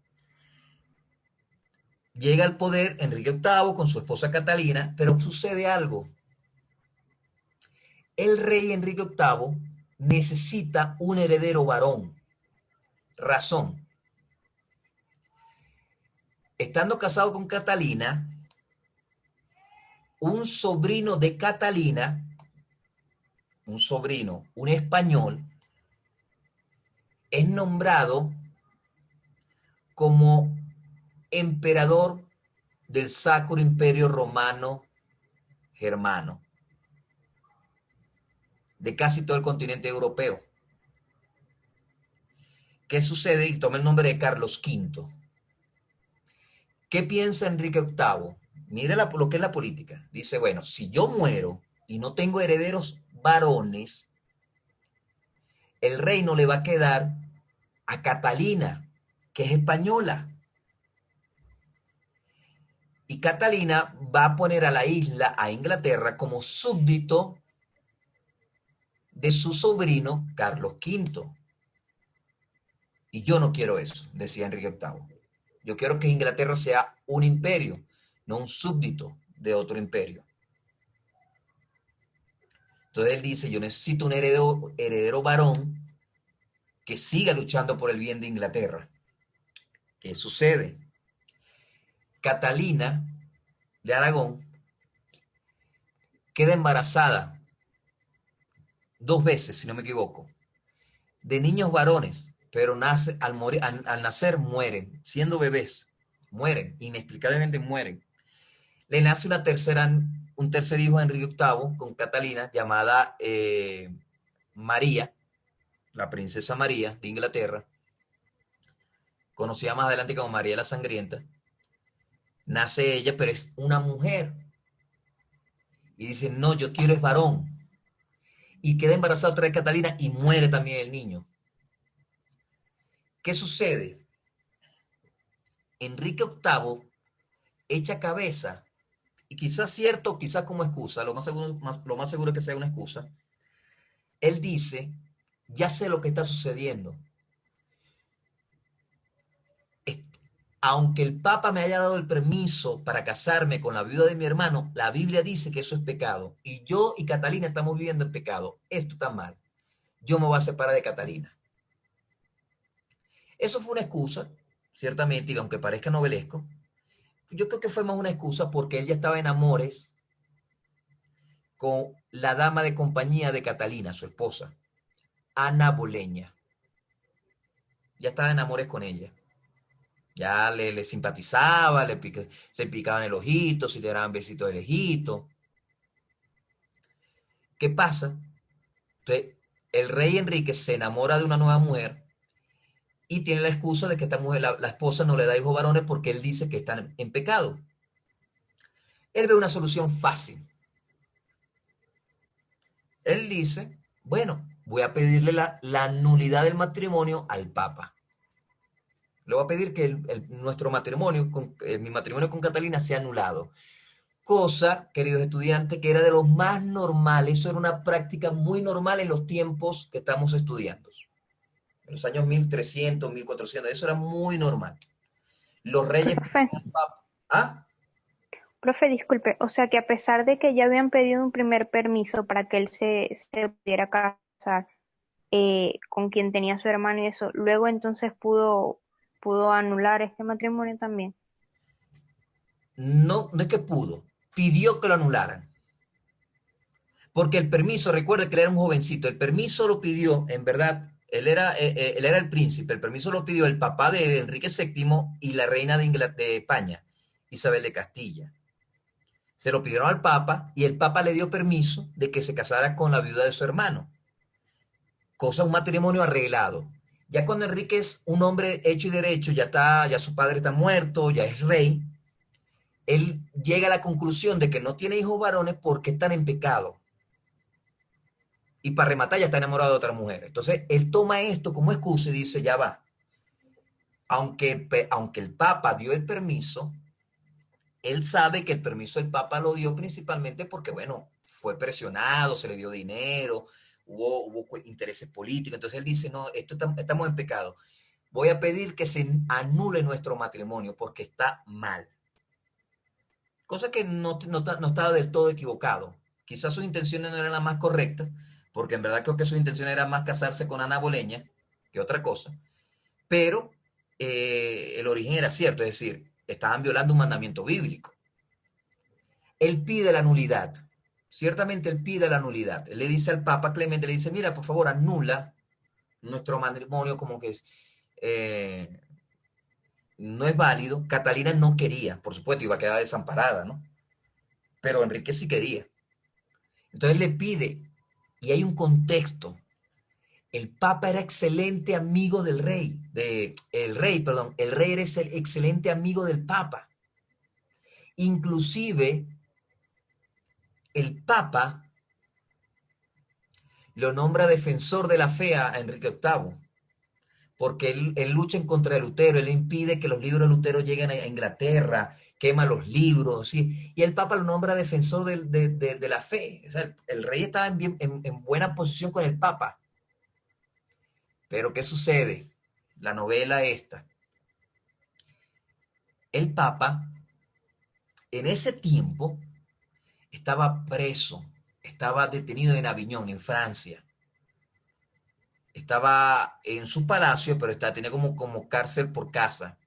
llega al poder Enrique VIII con su esposa Catalina, pero sucede algo. El rey Enrique VIII necesita un heredero varón. Razón. Estando casado con Catalina, un sobrino de Catalina, un español, es nombrado como emperador del Sacro Imperio Romano Germano, de casi todo el continente europeo. ¿Qué sucede? Y toma el nombre de Carlos V. ¿Qué piensa Enrique VIII? Mire lo que es la política. Dice, bueno, si yo muero y no tengo herederos varones, el reino le va a quedar a Catalina, que es española. Y Catalina va a poner a la isla, a Inglaterra, como súbdito de su sobrino Carlos V. Y yo no quiero eso, decía Enrique VIII. Yo quiero que Inglaterra sea un imperio, no un súbdito de otro imperio. Entonces él dice, yo necesito un heredero varón que siga luchando por el bien de Inglaterra. ¿Qué sucede? Catalina de Aragón queda embarazada 2 veces, si no me equivoco, de niños varones, pero al nacer mueren, siendo bebés, mueren, inexplicablemente mueren. Le nace un tercer hijo a Enrique VIII con Catalina, llamada María, la princesa María de Inglaterra, conocida más adelante como María la Sangrienta. Nace ella, pero es una mujer. Y dice, no, yo quiero es varón. Y queda embarazada otra vez Catalina y muere también el niño. ¿Qué sucede? Enrique VIII echa cabeza, y quizás cierto, quizás como excusa, lo más seguro es que sea una excusa. Él dice, ya sé lo que está sucediendo. Aunque el Papa me haya dado el permiso para casarme con la viuda de mi hermano, la Biblia dice que eso es pecado. Y yo y Catalina estamos viviendo en pecado. Esto está mal. Yo me voy a separar de Catalina. Eso fue una excusa, ciertamente, y aunque parezca novelesco, yo creo que fue más una excusa porque él ya estaba en amores con la dama de compañía de Catalina, su esposa, Ana Boleña. Ya estaba en amores con ella. Ya le simpatizaba, se picaban el ojito, si le daban besitos de lejito. ¿Qué pasa? Entonces, el rey Enrique se enamora de una nueva mujer y tiene la excusa de que esta mujer, la esposa no le da hijos varones porque él dice que están en pecado. Él ve una solución fácil. Él dice, bueno, voy a pedirle la nulidad del matrimonio al Papa. Le voy a pedir que nuestro matrimonio, mi matrimonio con Catalina sea anulado. Cosa, queridos estudiantes, que era de los más normales. Eso era una práctica muy normal en los tiempos que estamos estudiando. En los años 1300, 1400, eso era muy normal. Los reyes... Profe, ¿Ah? profe, disculpe, o sea que a pesar de que ya habían pedido un primer permiso para que él se pudiera casar con quien tenía su hermano y eso, luego entonces pudo anular este matrimonio también. No, no es que pudo, pidió que lo anularan. Porque el permiso, recuerde que él era un jovencito, el permiso lo pidió, en verdad, él era el príncipe, el permiso lo pidió el papá de Enrique VII y la reina de España, Isabel de Castilla. Se lo pidieron al Papa y el Papa le dio permiso de que se casara con la viuda de su hermano. Cosa, un matrimonio arreglado. Ya cuando Enrique es un hombre hecho y derecho, ya su padre está muerto, ya es rey, él llega a la conclusión de que no tiene hijos varones porque están en pecado. Y para rematar ya está enamorado de otra mujer. Entonces él toma esto como excusa y dice, ya va. Aunque el Papa dio el permiso, él sabe que el permiso el Papa lo dio principalmente porque, bueno, fue presionado, se le dio dinero, hubo intereses políticos. Entonces él dice, no, estamos en pecado. Voy a pedir que se anule nuestro matrimonio porque está mal. cosa que no estaba del todo equivocado. Quizás sus intenciones no eran las más correctas, porque en verdad creo que sus intenciones eran más casarse con Ana Boleña que otra cosa, pero el origen era cierto, es decir, estaban violando un mandamiento bíblico. Él pide la nulidad, ciertamente él pide la nulidad. Él le dice al Papa Clemente, le dice, mira, por favor, anula nuestro matrimonio como que eh, no es válido. Catalina no quería, por supuesto, iba a quedar desamparada, ¿no? Pero Enrique sí quería. Entonces le pide, y hay un contexto. El Papa era excelente amigo del rey, el rey era el excelente amigo del Papa. Inclusive, el Papa lo nombra defensor de la fe a Enrique VIII, porque él lucha en contra de Lutero, él impide que los libros de Lutero lleguen a Inglaterra, quema los libros, ¿sí? Y el Papa lo nombra defensor de la fe. O sea, el rey estaba en buena posición con el Papa. Pero ¿qué sucede? La novela esta. El Papa, en ese tiempo, estaba preso, estaba detenido en Aviñón, en Francia. Estaba en su palacio, pero tenía como cárcel por casa.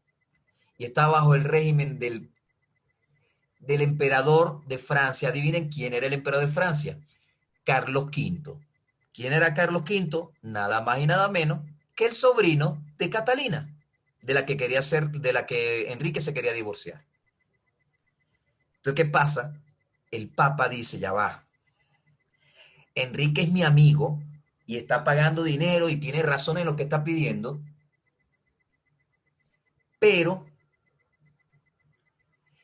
Y estaba bajo el régimen del emperador de Francia. Adivinen quién era el emperador de Francia. Carlos V. ¿Quién era Carlos V? Nada más y nada menos que el sobrino de Catalina, de la que Enrique se quería divorciar. Entonces, ¿qué pasa? El Papa dice, ya va, Enrique es mi amigo y está pagando dinero y tiene razón en lo que está pidiendo, pero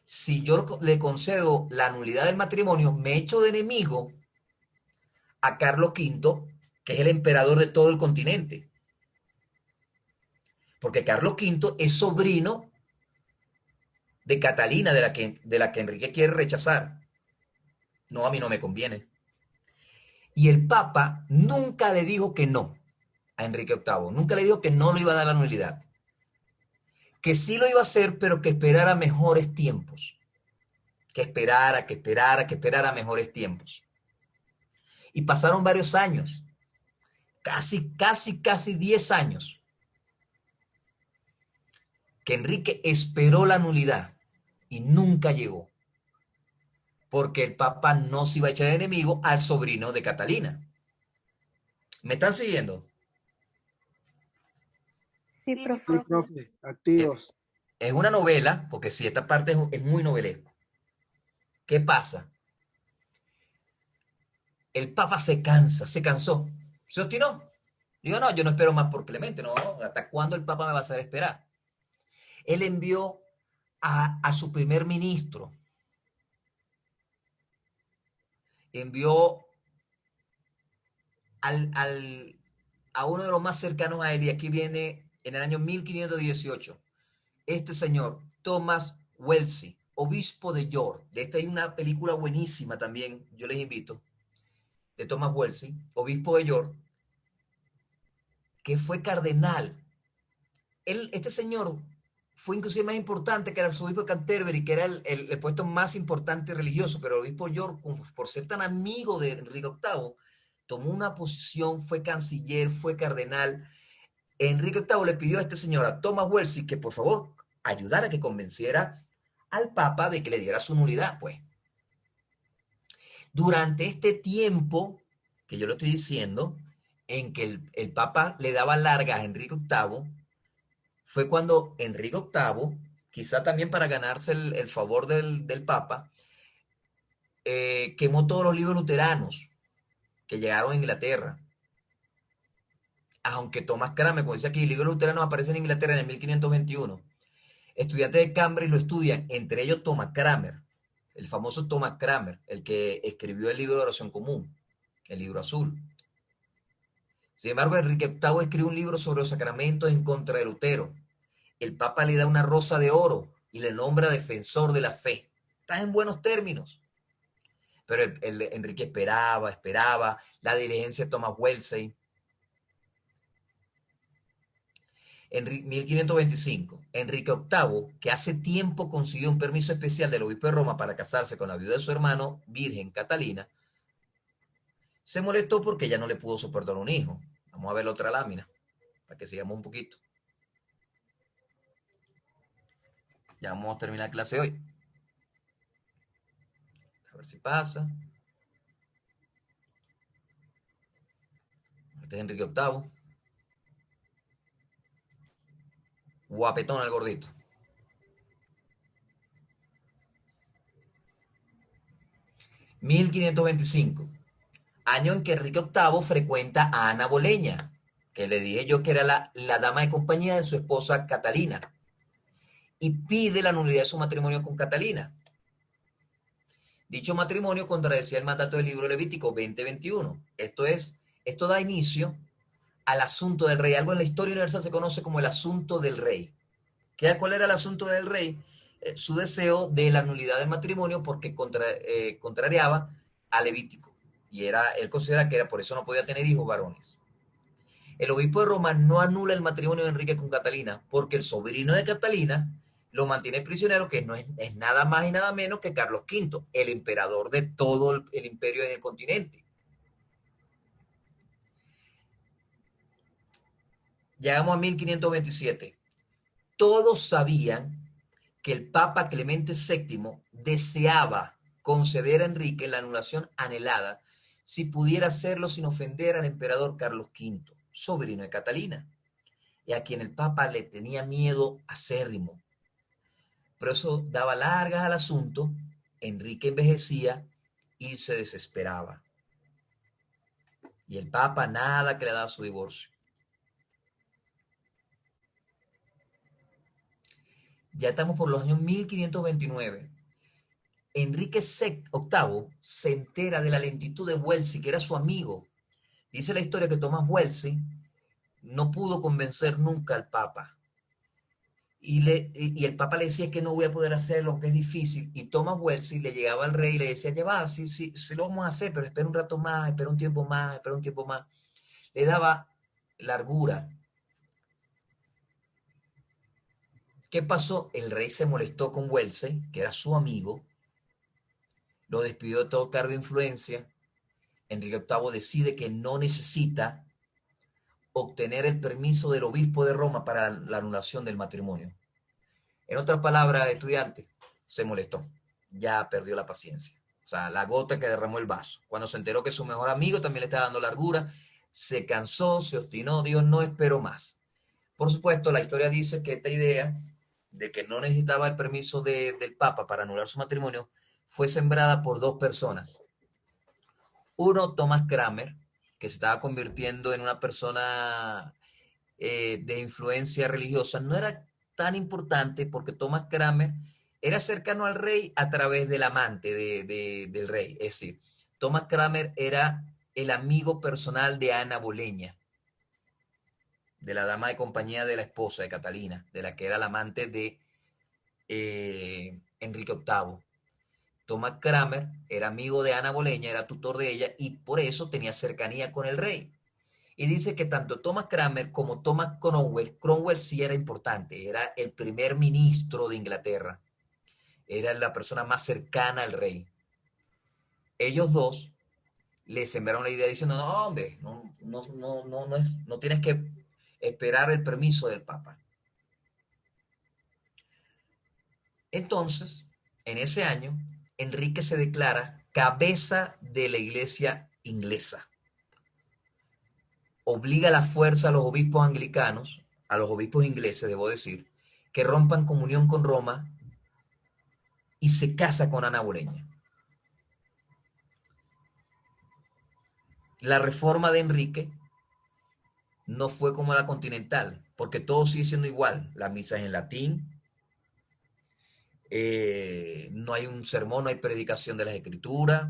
si yo le concedo la nulidad del matrimonio, me echo de enemigo a Carlos V, que es el emperador de todo el continente. Porque Carlos V es sobrino de Catalina, de la que Enrique quiere rechazar. No, a mí no me conviene. Y el Papa nunca le dijo que no a Enrique VIII. Nunca le dijo que no le iba a dar la nulidad. Que sí lo iba a hacer, pero que esperara mejores tiempos. Que esperara mejores tiempos. Y pasaron varios años. Casi 10 años. Que Enrique esperó la nulidad y nunca llegó. Porque el Papa no se iba a echar de enemigo al sobrino de Catalina. ¿Me están siguiendo? Sí, Sí, mi profe. Sí, profe. profe, Es, activos. es una novela, porque sí, esta parte es muy novelesco. ¿Qué pasa? El Papa se cansa, se cansó, se obstinó. Digo, no, yo no espero más por Clemente, no. ¿Hasta cuándo el Papa me va a hacer esperar? Él envió a su primer ministro, envió a uno de los más cercanos a él, y aquí viene en el año 1518, este señor, Thomas Wellesley, obispo de York. De esta hay una película buenísima también, yo les invito, de Thomas Wellesley, obispo de York, que fue cardenal. Este señor fue inclusive más importante que el arzobispo de Canterbury, que era el puesto más importante religioso, pero el obispo York, por ser tan amigo de Enrique VIII, tomó una posición, fue canciller, fue cardenal. Enrique VIII le pidió a este señor, a Thomas Wellesley, que por favor ayudara a que convenciera al Papa de que le diera su nulidad, pues. Durante este tiempo, que yo lo estoy diciendo, en que el Papa le daba largas a Enrique VIII, fue cuando Enrique VIII, quizá también para ganarse el favor del Papa, quemó todos los libros luteranos que llegaron a Inglaterra. Aunque Thomas Cranmer, como dice aquí, el libro luterano aparece en Inglaterra en el 1521. Estudiantes de Cambridge lo estudian, entre ellos Thomas Cranmer, el famoso Thomas Cranmer, el que escribió el libro de oración común, el libro azul. Sin embargo, Enrique VIII escribe un libro sobre los sacramentos en contra de Lutero. El Papa le da una rosa de oro y le nombra defensor de la fe. Está en buenos términos. Pero Enrique esperaba, la diligencia de Thomas Wellesley. En 1525, Enrique VIII, que hace tiempo consiguió un permiso especial del obispo de Roma para casarse con la viuda de su hermano, Virgen Catalina, se molestó porque ya no le pudo soportar un hijo. Vamos a ver la otra lámina, para que sigamos un poquito. Ya vamos a terminar clase hoy. A ver si pasa. Este es Enrique VIII. Guapetón el gordito. (1525) Año en que Enrique VIII frecuenta a Ana Boleña, que le dije yo que era la dama de compañía de su esposa Catalina, y pide la nulidad de su matrimonio con Catalina. Dicho matrimonio contradecía el mandato del libro de Levítico 20:21. Esto da inicio al asunto del rey. Algo en la historia universal se conoce como el asunto del rey. ¿Cuál era el asunto del rey? Su deseo de la nulidad del matrimonio porque contrariaba a Levítico. Y él considera que por eso no podía tener hijos varones. El obispo de Roma no anula el matrimonio de Enrique con Catalina porque el sobrino de Catalina lo mantiene prisionero, que no es nada más y nada menos que Carlos V, el emperador de todo el imperio en el continente. Llegamos a 1527. Todos sabían que el Papa Clemente VII deseaba conceder a Enrique la anulación anhelada si pudiera hacerlo sin ofender al emperador Carlos V, sobrino de Catalina, y a quien el Papa le tenía miedo acérrimo. Pero eso daba largas al asunto. Enrique envejecía y se desesperaba. Y el Papa nada que le daba su divorcio. Ya estamos por los años 1529. Enrique VIII se entera de la lentitud de Wellesley, que era su amigo. Dice la historia que Tomás Wellesley no pudo convencer nunca al Papa. Y el Papa le decía que no voy a poder hacerlo, que es difícil. Y Tomás Wellesley le llegaba al rey y le decía, ya va, sí lo vamos a hacer, pero espera un rato más, espera un tiempo más, espera un tiempo más. Le daba largura. ¿Qué pasó? El rey se molestó con Wellesley, que era su amigo, lo despidió de todo cargo de influencia. Enrique VIII decide que no necesita obtener el permiso del obispo de Roma para la anulación del matrimonio. En otras palabras, estudiante, se molestó, ya perdió la paciencia. O sea, la gota que derramó el vaso. Cuando se enteró que su mejor amigo también le estaba dando largura, se cansó, se obstinó, dijo, no espero más. Por supuesto, la historia dice que esta idea de que no necesitaba el permiso del Papa para anular su matrimonio fue sembrada por dos personas. Uno, Thomas Cranmer, que se estaba convirtiendo en una persona de influencia religiosa. No era tan importante porque Thomas Cranmer era cercano al rey a través del amante del rey. Es decir, Thomas Cranmer era el amigo personal de Ana Boleña, de la dama de compañía de la esposa de Catalina, de la que era la amante de Enrique VIII. Thomas Cranmer era amigo de Ana Boleña, era tutor de ella y por eso tenía cercanía con el rey. Y dice que tanto Thomas Cranmer como Thomas Cromwell sí era importante, era el primer ministro de Inglaterra, era la persona más cercana al rey. Ellos dos le sembraron la idea diciendo, no, hombre, no tienes que esperar el permiso del Papa. Entonces, en ese año, Enrique se declara cabeza de la iglesia inglesa. Obliga a la fuerza a los obispos anglicanos, a los obispos ingleses, debo decir, que rompan comunión con Roma y se casa con Ana Boleña. La reforma de Enrique no fue como la continental, porque todo sigue siendo igual. La misa es en latín, no hay un sermón, no hay predicación de las escrituras,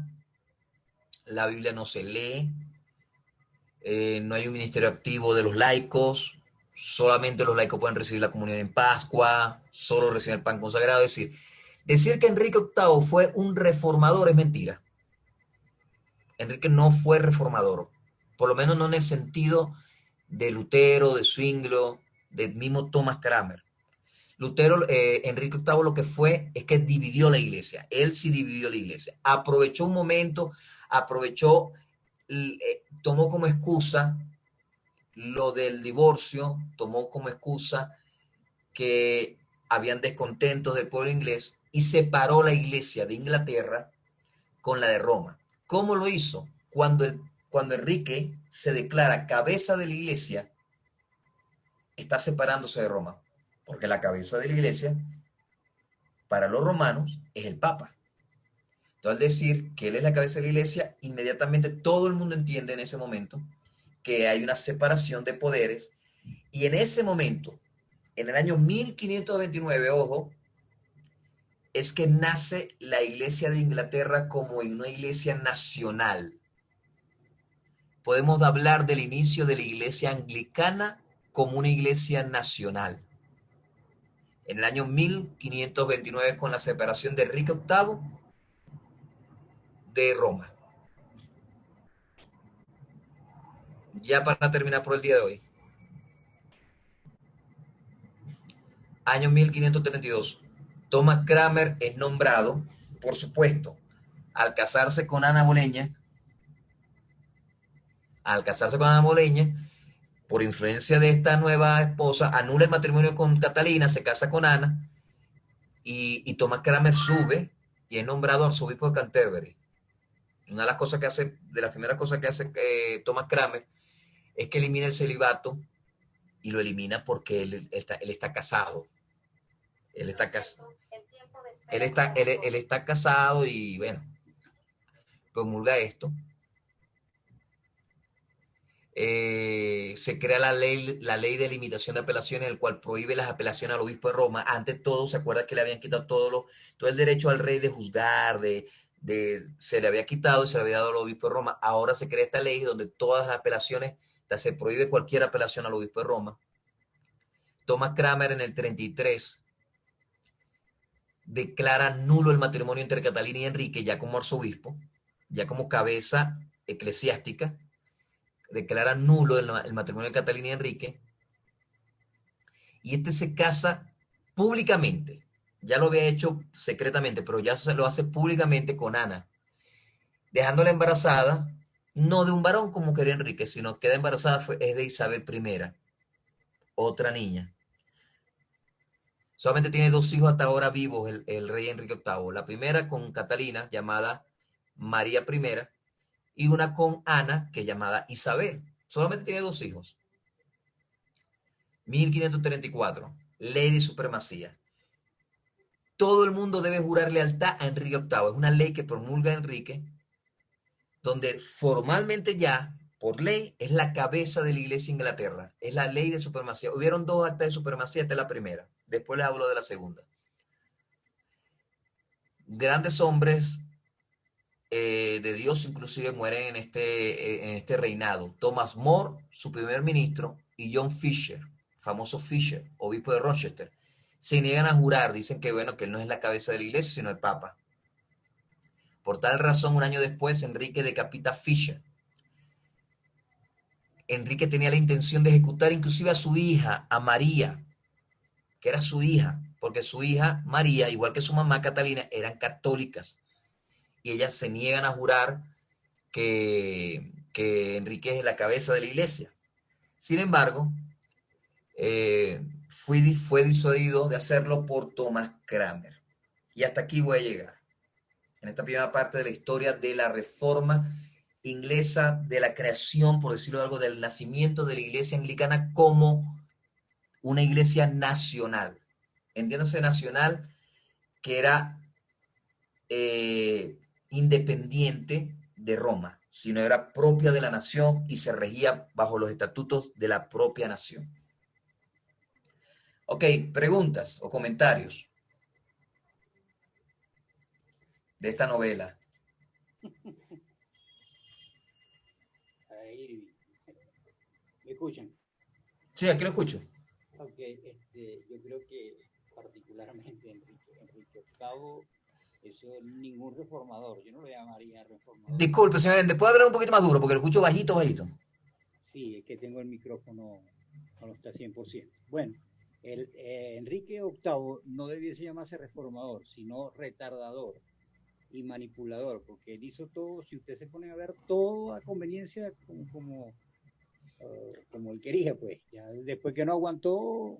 la Biblia no se lee, no hay un ministerio activo de los laicos, solamente los laicos pueden recibir la comunión en Pascua, solo reciben el pan consagrado. Es decir que Enrique VIII fue un reformador es mentira. Enrique no fue reformador, por lo menos no en el sentido de Lutero, de Zwinglio, del mismo Thomas Cranmer. Lutero, Enrique VIII lo que fue es que dividió la iglesia. Él sí dividió la iglesia. Aprovechó un momento, tomó como excusa lo del divorcio, tomó como excusa que habían descontentos del pueblo inglés y separó la iglesia de Inglaterra con la de Roma. ¿Cómo lo hizo? Cuando Enrique se declara cabeza de la iglesia, está separándose de Roma, porque la cabeza de la iglesia para los romanos es el Papa. Entonces, al decir que él es la cabeza de la iglesia, inmediatamente todo el mundo entiende en ese momento que hay una separación de poderes, y en ese momento, en el año 1529, ojo, es que nace la iglesia de Inglaterra como una iglesia nacional. Podemos hablar del inicio de la iglesia anglicana como una iglesia nacional. En el año 1529, con la separación de Enrique VIII de Roma. Ya para terminar por el día de hoy. Año 1532. Thomas Cranmer es nombrado, por supuesto, al casarse con Ana Boleña, por influencia de esta nueva esposa, anula el matrimonio con Catalina, se casa con Ana, y Thomas Cranmer sube y es nombrado arzobispo de Canterbury. Una de las cosas que hace, de las primeras cosas que hace Thomas Cranmer, es que elimina el celibato, y lo elimina porque él está casado. Él está casado y, bueno, promulga esto. Se crea la ley de limitación de apelaciones, el cual prohíbe las apelaciones al obispo de Roma. Antes todo, ¿se acuerda que le habían quitado todo el derecho al rey de juzgar, se le había quitado y se le había dado al obispo de Roma? Ahora se crea esta ley donde todas las apelaciones, se prohíbe cualquier apelación al obispo de Roma. Thomas Cranmer en el 33 declara nulo el matrimonio entre Catalina y Enrique, ya como arzobispo, ya como cabeza eclesiástica, declara nulo el matrimonio de Catalina y Enrique, y este se casa públicamente. Ya lo había hecho secretamente, pero ya se lo hace públicamente con Ana, dejándola embarazada, no de un varón como quería Enrique, sino queda embarazada es de Isabel I, otra niña. Solamente tiene 2 hijos hasta ahora vivos el rey Enrique VIII. La primera con Catalina, llamada María I, y una con Ana, que es llamada Isabel. Solamente tiene 2 hijos. 1534, ley de supremacía. Todo el mundo debe jurar lealtad a Enrique VIII. Es una ley que promulga Enrique, donde formalmente ya, por ley, es la cabeza de la iglesia de Inglaterra. Es la ley de supremacía. Hubieron 2 actas de supremacía, esta es la primera. Después les hablo de la segunda. Grandes hombres de Dios inclusive mueren en este reinado. Thomas More, su primer ministro, y John Fisher, famoso Fisher, obispo de Rochester, se niegan a jurar. Dicen que, bueno, que él no es la cabeza de la iglesia, sino el Papa. Por tal razón, un año después, Enrique decapita a Fisher. Enrique tenía la intención de ejecutar inclusive a su hija, a María, que era su hija, porque su hija María, igual que su mamá Catalina, eran católicas, y ellas se niegan a jurar que Enrique es la cabeza de la iglesia. Sin embargo, fue disuadido de hacerlo por Thomas Cranmer. Y hasta aquí voy a llegar, en esta primera parte de la historia de la Reforma inglesa, de la creación, por decirlo algo, del nacimiento de la iglesia anglicana como una iglesia nacional. Entiéndase nacional, que era independiente de Roma, sino era propia de la nación y se regía bajo los estatutos de la propia nación. Ok, preguntas o comentarios de esta novela. ¿Me escuchan? Sí, aquí lo escucho. Ok, yo creo que particularmente Enrique VIII, eso ningún reformador, yo no lo llamaría reformador. Disculpe, señor, ¿puede hablar un poquito más duro? Porque lo escucho bajito. Sí, es que tengo el micrófono No está 100%. Bueno, Enrique VIII no debiese llamarse reformador, sino retardador y manipulador, porque él hizo todo, si usted se pone a ver todo a conveniencia como él quería, pues. Ya después que no aguantó,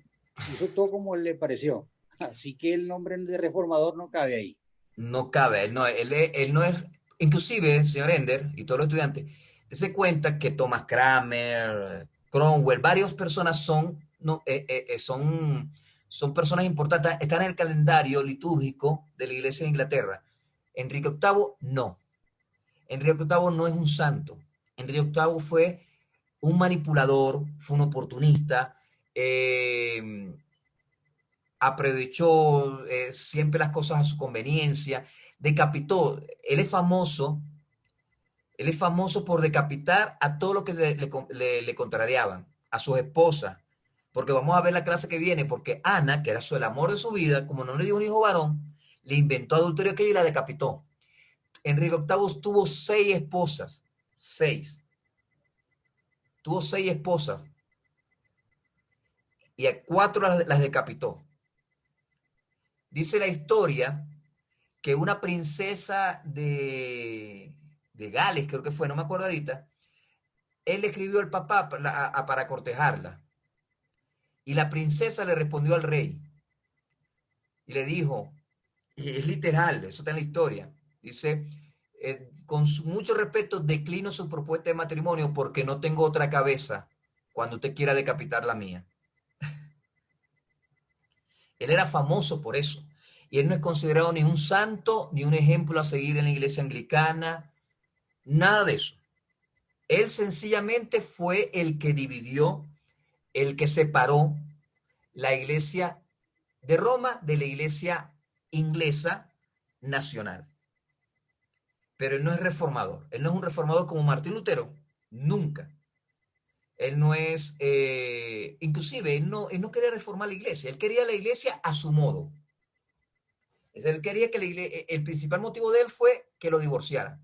hizo todo como le pareció. Así que el nombre de reformador no cabe ahí. No cabe, él no es, inclusive, señor Ender y todos los estudiantes, se cuenta que Thomas Kramer, Cromwell, varias personas son, no, son personas importantes, están en el calendario litúrgico de la Iglesia de Inglaterra. Enrique VIII no. Enrique VIII no es un santo. Enrique VIII fue un manipulador, fue un oportunista, aprovechó siempre las cosas a su conveniencia, decapitó, él es famoso por decapitar a todo lo que le contrariaban, a sus esposas, porque vamos a ver la clase que viene, porque Ana, que era el amor de su vida, como no le dio un hijo varón, le inventó adulterio aquello y la decapitó. Enrique VIII tuvo 6 esposas, 6. Tuvo 6 esposas y a 4 las decapitó. Dice la historia que una princesa de Gales, creo que fue, no me acuerdo ahorita, él le escribió al papá para cortejarla. Y la princesa le respondió al rey y le dijo, y es literal, eso está en la historia, dice, con mucho respeto declino su propuesta de matrimonio porque no tengo otra cabeza cuando usted quiera decapitar la mía. Él era famoso por eso. Y él no es considerado ni un santo, ni un ejemplo a seguir en la iglesia anglicana, nada de eso. Él sencillamente fue el que dividió, el que separó la iglesia de Roma de la iglesia inglesa nacional. Pero él no es reformador. Él no es un reformador como Martín Lutero. Nunca. Él no es, inclusive, él no quería reformar la iglesia. Él quería la iglesia a su modo. Él quería que el principal motivo de él fue que lo divorciaran.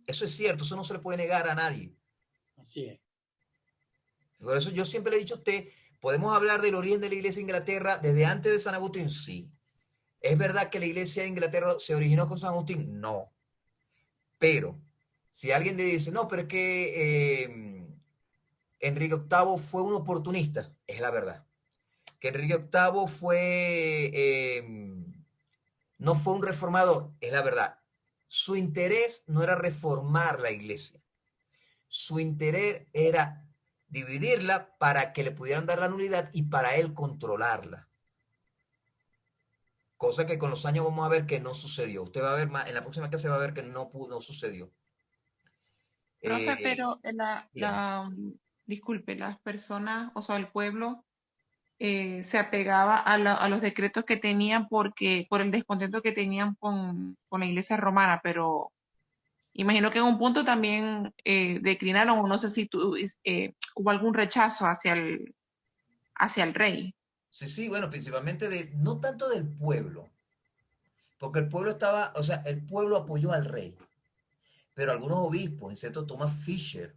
Eso es cierto, eso no se le puede negar a nadie. Así es. Por eso yo siempre le he dicho a usted, podemos hablar del origen de la iglesia de Inglaterra desde antes de San Agustín, sí. ¿Es verdad que la iglesia de Inglaterra se originó con San Agustín? No. Pero, si alguien le dice, no, pero es que Enrique VIII fue un oportunista, es la verdad. Que Enrique VIII no fue un reformador, es la verdad. Su interés no era reformar la iglesia. Su interés era dividirla para que le pudieran dar la nulidad y para él controlarla. Cosa que con los años vamos a ver que no sucedió. Usted va a ver más, en la próxima clase va a ver que no sucedió. Profe, pero Dígame. disculpe, las personas, o sea, el pueblo se apegaba a los decretos que tenían por el descontento que tenían con la iglesia romana, pero imagino que en un punto también declinaron, o no sé si hubo algún rechazo hacia el rey. Sí, bueno, principalmente no tanto del pueblo, porque el pueblo estaba, o sea, el pueblo apoyó al rey, pero algunos obispos, excepto Thomas Fisher,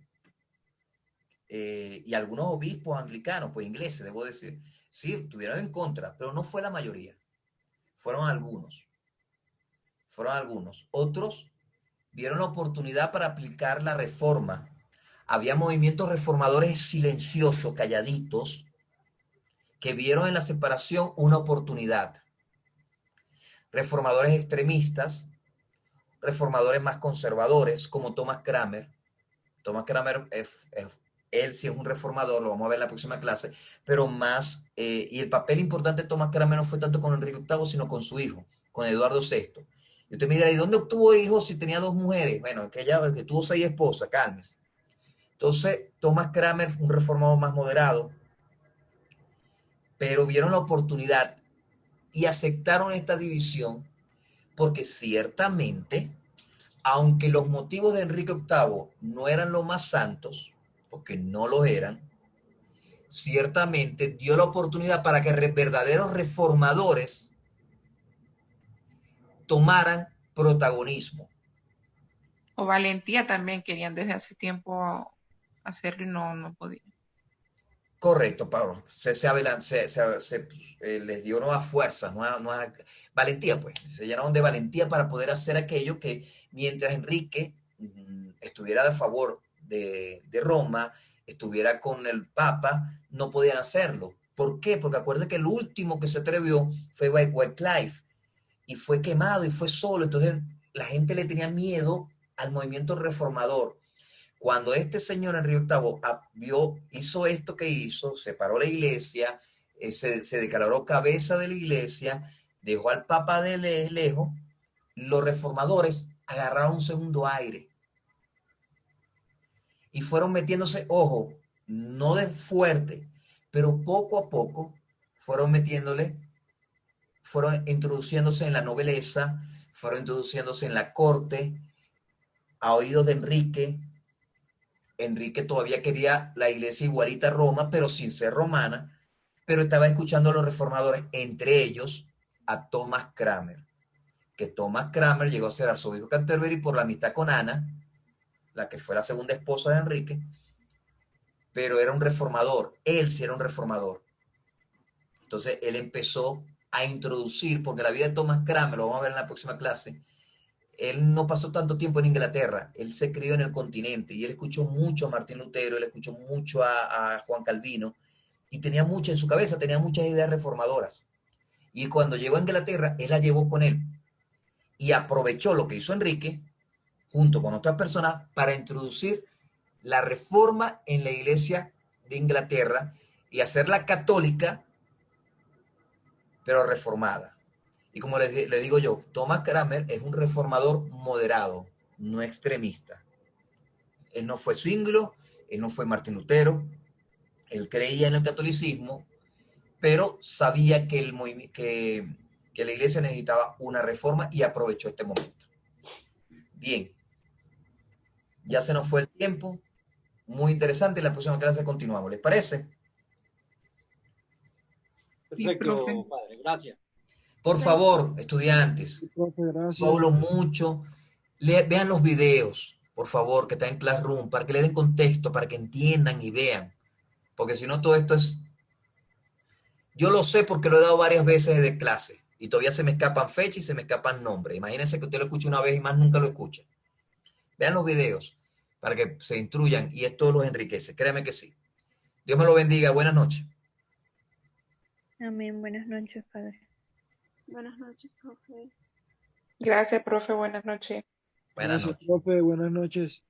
y algunos obispos anglicanos, pues ingleses, debo decir, sí, estuvieron en contra, pero no fue la mayoría. Fueron algunos. Fueron algunos. Otros vieron la oportunidad para aplicar la reforma. Había movimientos reformadores silenciosos, calladitos, que vieron en la separación una oportunidad. Reformadores extremistas, reformadores más conservadores, como Thomas Kramer. Thomas Kramer, él sí es un reformador, lo vamos a ver en la próxima clase, pero más, y el papel importante de Thomas Kramer no fue tanto con Enrique VIII, sino con su hijo, con Eduardo VI. Y usted me dirá, ¿y dónde obtuvo hijos si tenía 2 mujeres? Bueno, que tuvo 6 esposas, cálmese. Entonces, Thomas Kramer fue un reformador más moderado, pero vieron la oportunidad y aceptaron esta división porque ciertamente, aunque los motivos de Enrique VIII no eran los más santos, porque no lo eran, ciertamente dio la oportunidad para que verdaderos reformadores tomaran protagonismo. O valentía también querían desde hace tiempo hacerlo y no podían. Correcto, Pablo. Les dio nuevas fuerzas, nueva valentía, pues. Se llenaron de valentía para poder hacer aquello que mientras Enrique estuviera a favor de Roma, estuviera con el Papa, no podían hacerlo. ¿Por qué? Porque acuérdate que el último que se atrevió fue Wycliffe y fue quemado y fue solo. Entonces la gente le tenía miedo al movimiento reformador. Cuando este señor Enrique VIII hizo esto que hizo, separó la iglesia, se declaró cabeza de la iglesia, dejó al Papa de lejos, los reformadores agarraron un segundo aire y fueron metiéndose, ojo, no de fuerte, pero poco a poco fueron fueron introduciéndose en la nobleza, fueron introduciéndose en la corte, a oídos de Enrique. Enrique todavía quería la iglesia igualita a Roma, pero sin ser romana, pero estaba escuchando a los reformadores, entre ellos a Thomas Cranmer, que Thomas Cranmer llegó a ser arzobispo de Canterbury por la amistad con Ana, la que fue la segunda esposa de Enrique, pero era un reformador, él sí era un reformador. Entonces él empezó a introducir, porque la vida de Thomas Cranmer, lo vamos a ver en la próxima clase, él no pasó tanto tiempo en Inglaterra, él se crió en el continente y él escuchó mucho a Martín Lutero, él escuchó mucho a Juan Calvino y tenía mucho en su cabeza, tenía muchas ideas reformadoras. Y cuando llegó a Inglaterra, él la llevó con él y aprovechó lo que hizo Enrique, junto con otras personas, para introducir la reforma en la iglesia de Inglaterra y hacerla católica, pero reformada. Y como le digo yo, Thomas Cranmer es un reformador moderado, no extremista. Él no fue Zwinglio, él no fue Martín Lutero, él creía en el catolicismo, pero sabía que la iglesia necesitaba una reforma y aprovechó este momento. Bien, ya se nos fue el tiempo, muy interesante, en la próxima clase continuamos, ¿les parece? Perfecto, profe. padre, gracias. Por favor, estudiantes, Profe, yo gracias. hablo mucho, vean los videos, por favor, que están en Classroom, para que le den contexto, para que entiendan y vean, porque si no todo esto es... Yo lo sé porque lo he dado varias veces de clase y todavía se me escapan fechas y se me escapan nombres. Imagínense que usted lo escucha una vez y más nunca lo escucha. Vean los videos para que se instruyan y esto los enriquece, créanme que sí. Dios me lo bendiga, buenas noches. Amén. Buenas noches, padre. Buenas noches, profe. Gracias, profe. Buenas noches. Buenas Gracias, noches. profe. Buenas noches.